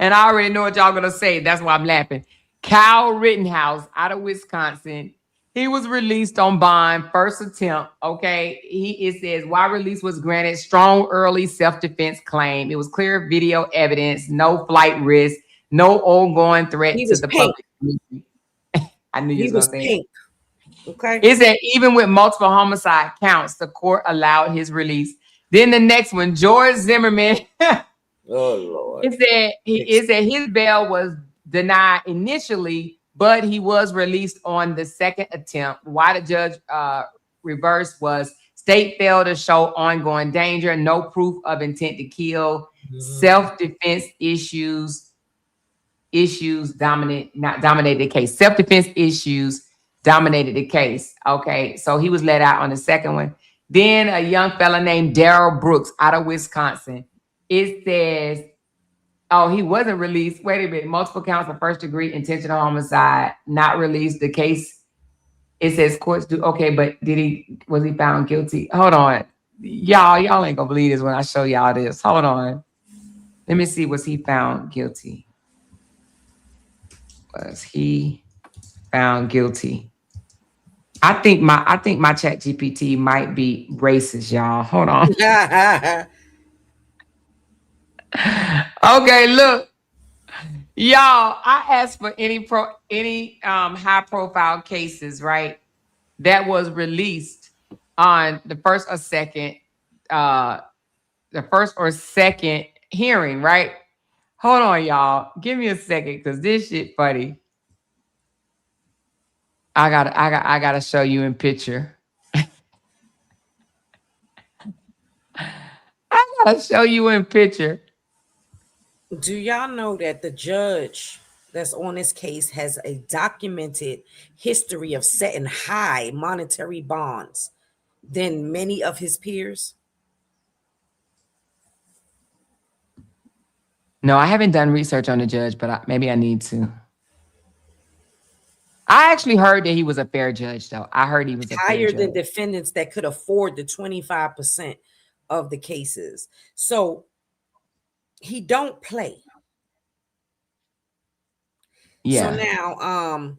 I already know what y'all gonna say. That's why I'm laughing. Kyle Rittenhouse out of Wisconsin. He was released on bond, first attempt. Okay. It says why release was granted, strong early self-defense claim. It was clear video evidence, no flight risk, no ongoing threat He to was the pink. public. I knew you He was gonna was say it. pink. Okay. It said even with multiple homicide counts, the court allowed his release. Then the next one, George Zimmerman. Oh Lord. It said his bail was denied initially, but he was released on the second attempt. Why the judge reversed was state failed to show ongoing danger, no proof of intent to kill, self-defense issues dominated the case. Self-defense issues dominated the case. Okay, so he was let out on the second one. Then a young fella named Daryl Brooks out of Wisconsin. It says, oh, he wasn't released. Wait a minute. Multiple counts of first degree intentional homicide, not released. The case, it says courts do. Okay, but was he found guilty? Hold on. Y'all ain't gonna believe this when I show y'all this. Hold on. Let me see. Was he found guilty? Was he found guilty? I think my chat GPT might be racist, y'all. Hold on. Okay, look. Y'all, I asked for any high profile cases, right? That was released on the first or second hearing, right? Hold on, y'all. Give me a second because this shit funny. I gotta show you in picture. I gotta show you in picture. Do y'all know that the judge that's on this case has a documented history of setting high monetary bonds than many of his peers? No, I haven't done research on the judge, but maybe I need to. I actually heard that he was a fair judge, though. I heard he was a fair Higher judge. than defendants that could afford the 25% of the cases. So he don't play. Yeah. So now,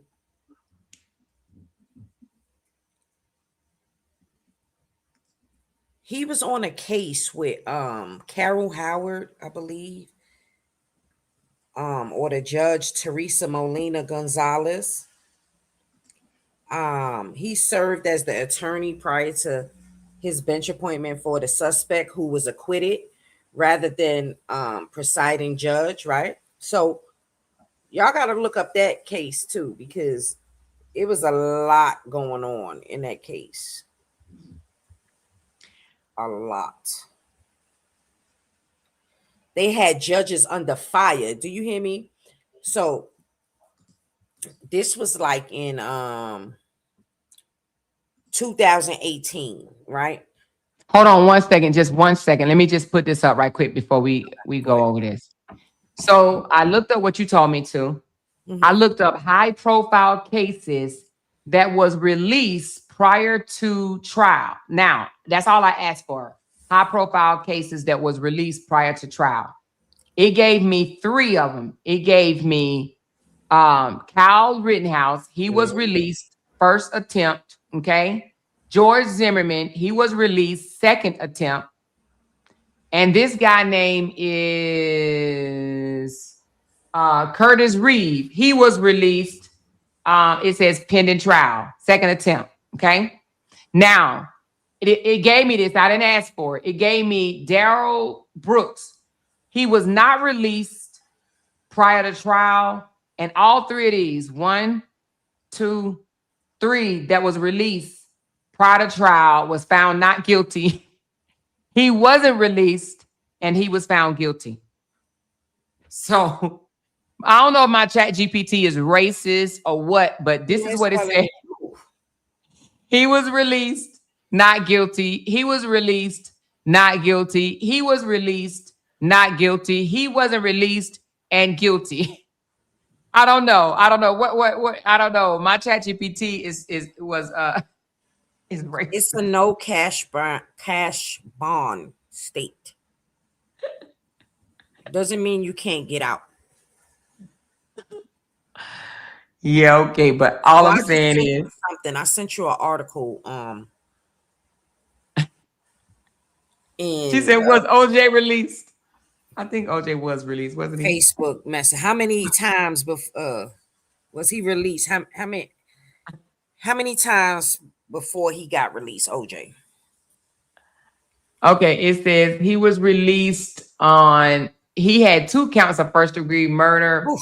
he was on a case with Carol Howard, I believe, or the judge Teresa Molina Gonzalez. He served as the attorney prior to his bench appointment for the suspect who was acquitted rather than presiding judge, right? So y'all got to look up that case too, because it was a lot going on in that case. A lot. They had judges under fire. Do you hear me? So this was like in 2018, right? Hold on one second, just 1 second. Let me just put this up right quick before we go over this. So I looked up what you told me to. I looked up high profile cases that was released prior to trial. Now, that's all I asked for. High profile cases that was released prior to trial. It gave me 3 of them. It gave me Kyle Rittenhouse. He was released first attempt. Okay. George Zimmerman. He was released second attempt. And this guy name is Curtis Reeve. He was released. It says pending trial, second attempt. Okay. Now, it gave me this. I didn't ask for it. It gave me Daryl Brooks. He was not released prior to trial. And all 3 of these, 1, 2, 3, that was released prior to trial was found not guilty. He wasn't released and he was found guilty. So I don't know if my chat GPT is racist or what, but this is what it said. He was released, not guilty. He was released, not guilty. He was released, not guilty. He wasn't released and guilty. I don't know. What I don't know. My chat GPT is racist. It's a no cash bond state. Doesn't mean you can't get out. Yeah, okay, but all Well, I I'm just saying sent you is, something. I sent you an article. she In said, was OJ released? I think OJ was released, wasn't he? Facebook message. How many times before was he released? How many times before he got released, OJ? Okay, it says he was released on, he had 2 counts of first degree murder. Oof.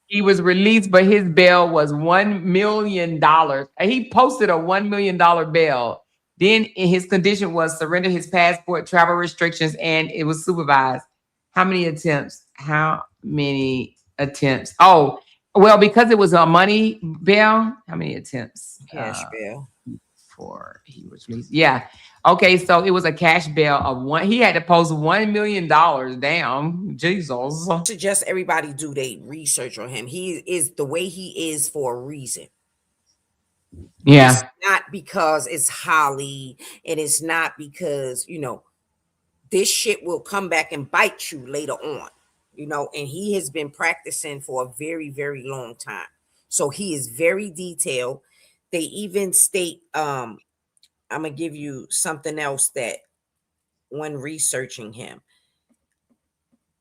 He was released, but his bail was $1 million. He posted a $1 million bail. Then his condition was surrender his passport, travel restrictions, and it was supervised. How many attempts? How many attempts? Oh, well, because it was a money bail, how many attempts? Cash bail. Before he was released. Yeah. Okay, so it was a cash bail of one. He had to post $1 million down. Jesus. Suggest everybody do their research on him. He is the way he is for a reason. Yeah. It's not because it's Holly, and it's not because, this shit will come back and bite you later on, and he has been practicing for a very, very long time. So he is very detailed. They even state, I'm gonna give you something else that when researching him,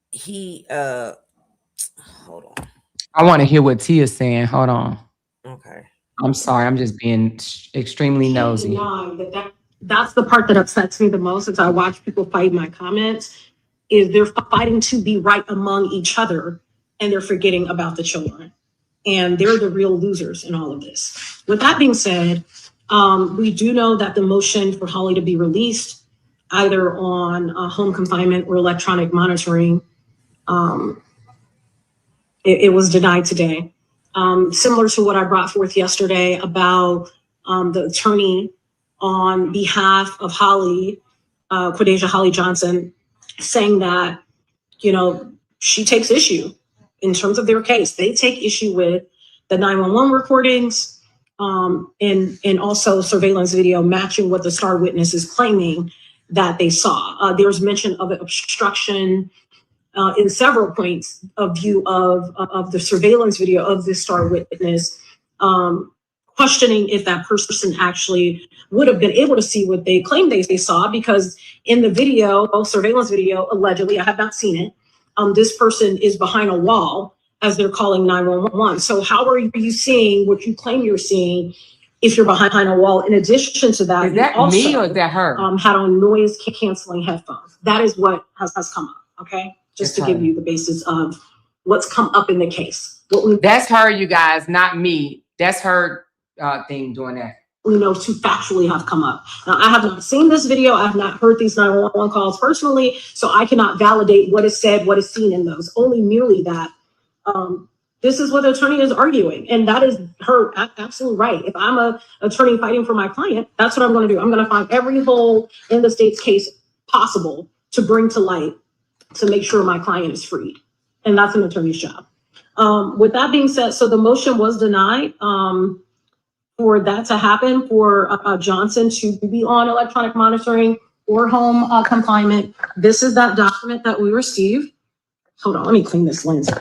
he hold on. I want to hear what Tia's saying. Hold on. Okay. I'm sorry. I'm just being extremely nosy. That's the part that upsets me the most as I watch people fight my comments, is they're fighting to be right among each other and they're forgetting about the children. And they're the real losers in all of this. With that being said, we do know that the motion for Holly to be released, either on home confinement or electronic monitoring, it was denied today. Similar to what I brought forth yesterday about the attorney on behalf of Holly, Quadeja Holly Johnson, saying that, she takes issue in terms of their case. They take issue with the 911 recordings, and also surveillance video matching what the star witness is claiming that they saw. There's mention of obstruction in several points of view of the surveillance video of the star witness, questioning if that person actually would have been able to see what they claimed they saw, because in the video, surveillance video, allegedly, I have not seen it, this person is behind a wall as they're calling 911. So how are you seeing what you claim you're seeing if you're behind a wall? In addition to that, Is that also, me or is that her? had on noise canceling headphones. That is what has come up, okay? Just That's to give her. you the basis of what's come up in the case. That's her, you guys, not me. That's her thing doing that. We know to factually have come up. Now, I have not seen this video. I have not heard these 911 calls personally, so I cannot validate what is said, what is seen in those. Only merely that this is what the attorney is arguing, and that is her absolute right. If I'm an attorney fighting for my client, that's what I'm going to do. I'm going to find every hole in the state's case possible to bring to light to make sure my client is freed, and that's an attorney's job. With that being said, so the motion was denied. For that to happen, for Johnson to be on electronic monitoring or home confinement. This is that document that we received. Hold on, let me clean this lens.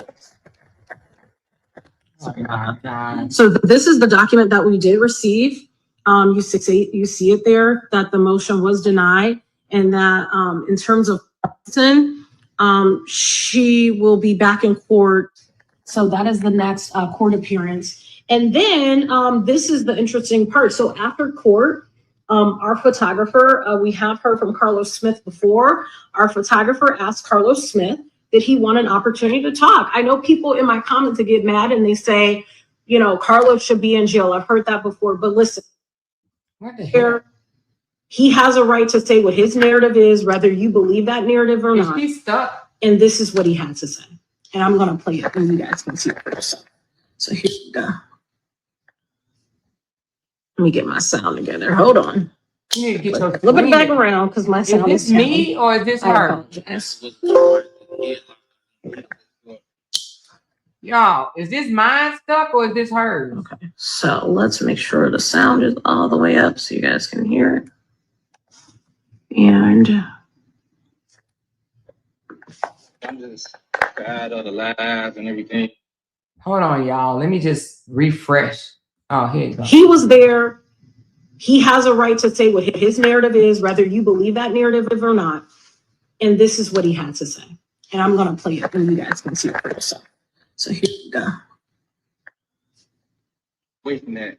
So this is the document that we did receive. You see it there, that the motion was denied, and that in terms of she will be back in court. So that is the next court appearance. And then this is the interesting part. So after court, our photographer, we have heard from Carlos Smith before. Our photographer asked Carlos Smith, did he want an opportunity to talk? I know people in my comments that get mad and they say, Carlos should be in jail. I've heard that before, but listen, What the hell? he has a right to say what his narrative is, whether you believe that narrative or not. Is he stuck? And this is what he had to say. And I'm going to play it and you guys can see it for yourself. So here we go. Let me get my sound together. Hold on. You need to get your Flip it back around because my Is sound this is me or is this I her? apologize. Y'all, is this mine stuck or is this hers? Okay, so let's make sure the sound is all the way up so you guys can hear it. And I'm just tired of the lies and everything. Hold on, y'all. Let me just refresh. Oh, here you go. He was there. He has a right to say what his narrative is, whether you believe that narrative or not. And this is what he had to say. And I'm going to play it and you guys can see it for yourself. So here we go. Waiting that.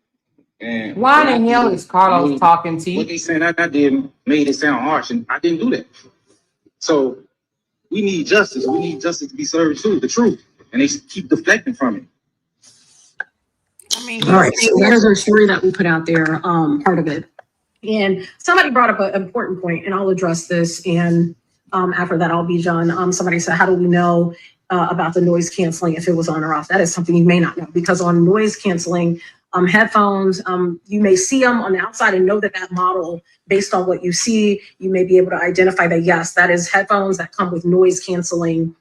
And Why the hell is Carlos talking to what you? they saying I did made it sound harsh, and I didn't do that. So we need justice. We need justice to be served too, the truth. And they keep deflecting from it. I mean, All right, so that is our story that we put out there, part of it. And somebody brought up an important point, and I'll address this. And after that, I'll be done. Somebody said, how do we know about the noise canceling if it was on or off? That is something you may not know, because on noise canceling headphones, you may see them on the outside and know that model, based on what you see, you may be able to identify that, yes, that is headphones that come with noise canceling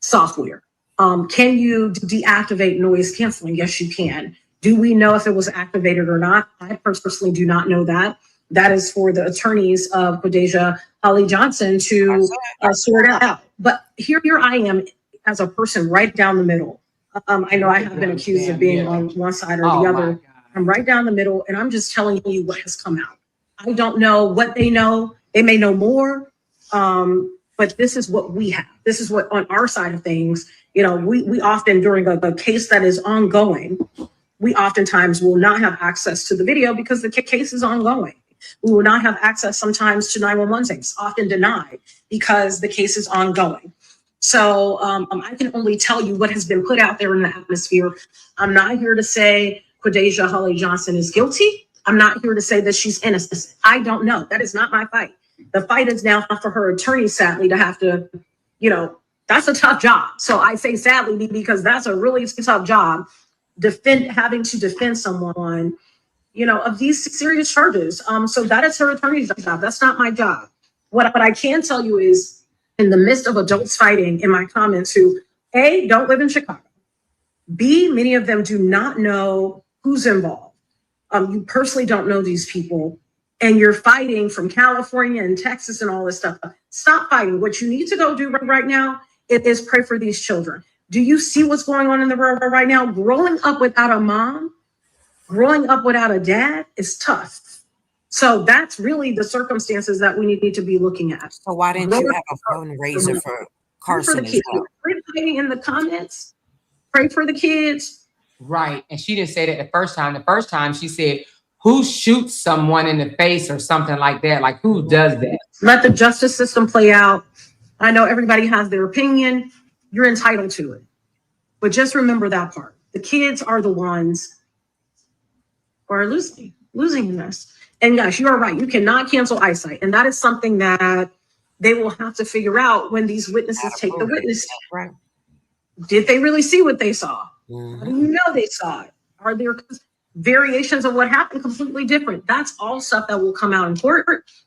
software. Can you deactivate noise canceling? Yes, you can. Do we know if it was activated or not? I personally do not know that. That is for the attorneys of Quadeja Holly Johnson to sort out. But here I am as a person right down the middle. I know I have been accused of being on one side or the other. I'm right down the middle, and I'm just telling you what has come out. I don't know what they know. They may know more, but this is what we have. This is what on our side of things. You know, we often, during a case that is ongoing, we oftentimes will not have access to the video because the case is ongoing. We will not have access sometimes to 911 tapes, often denied because the case is ongoing. So I can only tell you what has been put out there in the atmosphere. I'm not here to say Quadeja Holly Johnson is guilty. I'm not here to say that she's innocent. I don't know. That is not my fight. The fight is now for her attorney, sadly, to have to, you know, that's a tough job. So I say sadly because that's a really tough job, having to defend someone, you know, of these serious charges. So that is her attorney's job. That's not my job. What I can tell you is, in the midst of adults fighting, in my comments, who A, don't live in Chicago, B, many of them do not know who's involved. You personally don't know these people, and you're fighting from California and Texas and all this stuff. Stop fighting. What you need to go do right now is pray for these children. Do you see what's going on in the world right now? Growing up without a mom, growing up without a dad is tough. So that's really the circumstances that we need to be looking at. So why didn't you have a fundraiser for Carson as well? Pray in the comments. Pray for the kids. Right. And she didn't say that the first time. The first time she said, who shoots someone in the face or something like that? Like, who does that? Let the justice system play out. I know everybody has their opinion. You're entitled to it. But just remember that part. The kids are the ones who are losing in this. And yes, you are right. You cannot cancel eyesight. And that is something that they will have to figure out when these witnesses take the witness. Right. Did they really see what they saw? How do you know they saw it? Are there variations of what happened completely different? That's all stuff that will come out in court.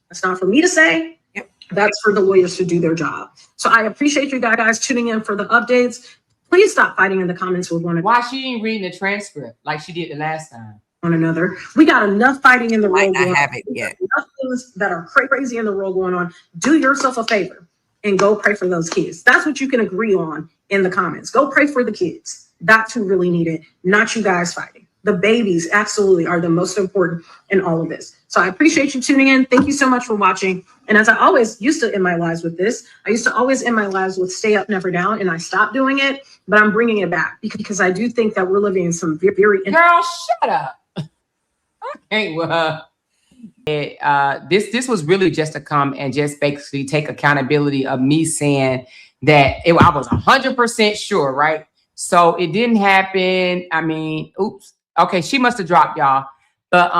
That's not for me to say. Yep. That's for the lawyers to do their job. So I appreciate you guys tuning in for the updates. Please stop fighting in the comments with one another. Why she ain't reading the transcript like she did the last time? One another. We got enough fighting in the world. Might not have it yet. Enough things that are crazy in the world going on. Do yourself a favor and go pray for those kids. That's what you can agree on in the comments. Go pray for the kids. That's who really need it, not you guys fighting. The babies absolutely are the most important in all of this. So I appreciate you tuning in. Thank you so much for watching. And as I always used to end my lives with this, I used to always end my lives with stay up, never down. And I stopped doing it, but I'm bringing it back because I do think that we're living in some very Girl, shut up. Okay, well, this was really just to come and just basically take accountability of me saying that I was 100% sure, right? So it didn't happen. I mean, oops. Okay, she must have dropped, y'all. But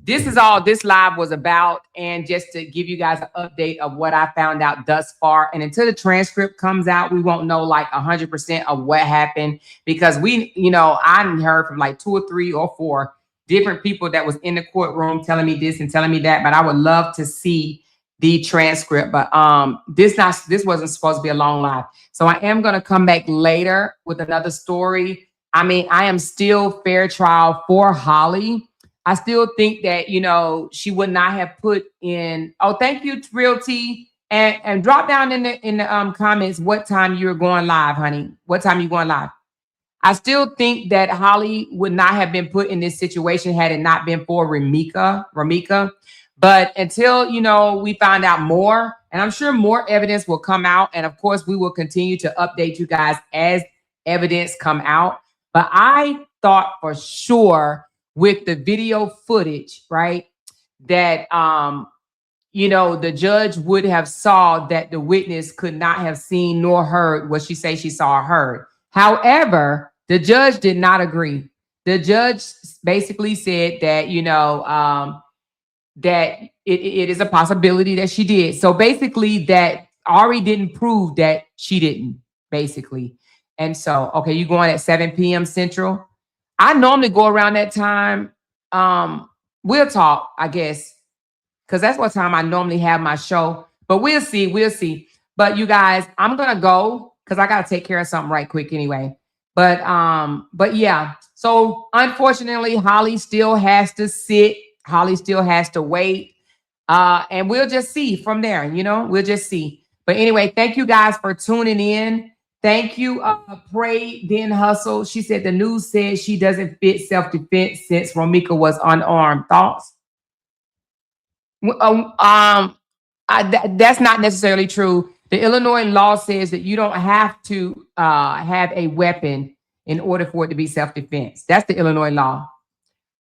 this is all this live was about, and just to give you guys an update of what I found out thus far. And until the transcript comes out, we won't know like 100% of what happened, because I heard from like 2 or 3 or 4 different people that was in the courtroom telling me this and telling me that. But I would love to see the transcript. But this wasn't supposed to be a long live. So I am gonna come back later with another story. I mean, I am still fair trial for Holly. I still think that, she would not have put in. Oh, thank you, Real T. And drop down in the comments what time you're going live, honey. What time you going live? I still think that Holly would not have been put in this situation had it not been for Ramika. But until, you know, we find out more, and I'm sure more evidence will come out. And of course, we will continue to update you guys as evidence come out. But I thought for sure with the video footage, right, that, you know, the judge would have saw that the witness could not have seen nor heard what she say she saw or heard. However, the judge did not agree. The judge basically said that, you know, that it is a possibility that she did. So basically that Ari didn't prove that she didn't, basically. And so, okay, you going at 7 p.m. Central? I normally go around that time. We'll talk, I guess, because that's what time I normally have my show. But we'll see. But you guys, I'm gonna go because I gotta take care of something right quick anyway. But yeah. So unfortunately, Holly still has to sit. Holly still has to wait. And we'll just see from there, you know, we'll just see. But anyway, thank you guys for tuning in. Thank you, Pray Then Hustle. She said the news says she doesn't fit self-defense since Ramika was unarmed. Thoughts? That's not necessarily true. The Illinois law says that you don't have to have a weapon in order for it to be self-defense. That's the Illinois law.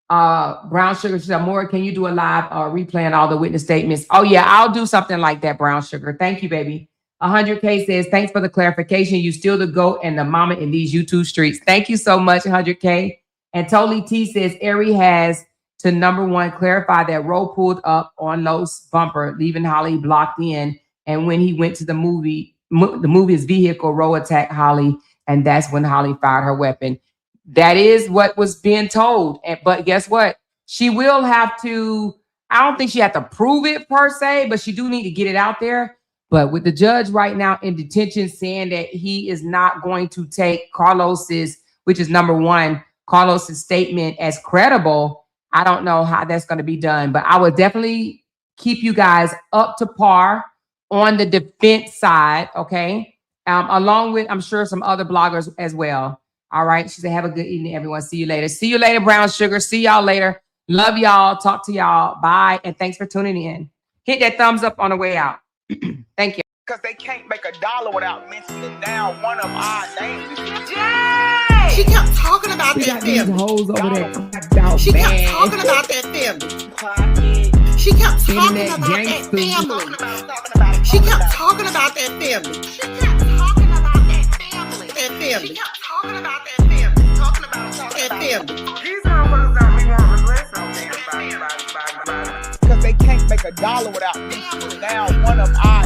Brown Sugar said, More, can you do a live replaying all the witness statements? Oh yeah, I'll do something like that, Brown Sugar. Thank you, baby. 100K says, thanks for the clarification. You still the GOAT and the mama in these YouTube streets. Thank you so much, 100K. And Totally T says, Ari has to #1 clarify that Roe pulled up on Lowe's bumper, leaving Holly blocked in. And when he went to the movie's vehicle, Roe attacked Holly. And that's when Holly fired her weapon. That is what was being told. But guess what? She will have to, I don't think she had to prove it per se, but she do need to get it out there. But with the judge right now in detention saying that he is not going to take Carlos's, which is #1, Carlos's statement as credible, I don't know how that's going to be done. But I will definitely keep you guys up to par on the defense side, okay? Along with, I'm sure, some other bloggers as well. All right. She said, have a good evening, everyone. See you later. See you later, Brown Sugar. See y'all later. Love y'all. Talk to y'all. Bye. And thanks for tuning in. Hit that thumbs up on the way out. Thank you. Because they can't make $1 without mentioning down one of our names. Yay! She kept talking about We that got these family. hoes over there. cracked out, She kept man. talking about that family. She kept talking Internet about that gangsters. family. She kept talking about that family. She kept talking about that family. That family. She kept talking about that family. Talking about that family. These motherfuckers don't be wanting to listen on them. Because they can't make $1 without mentioning down one of our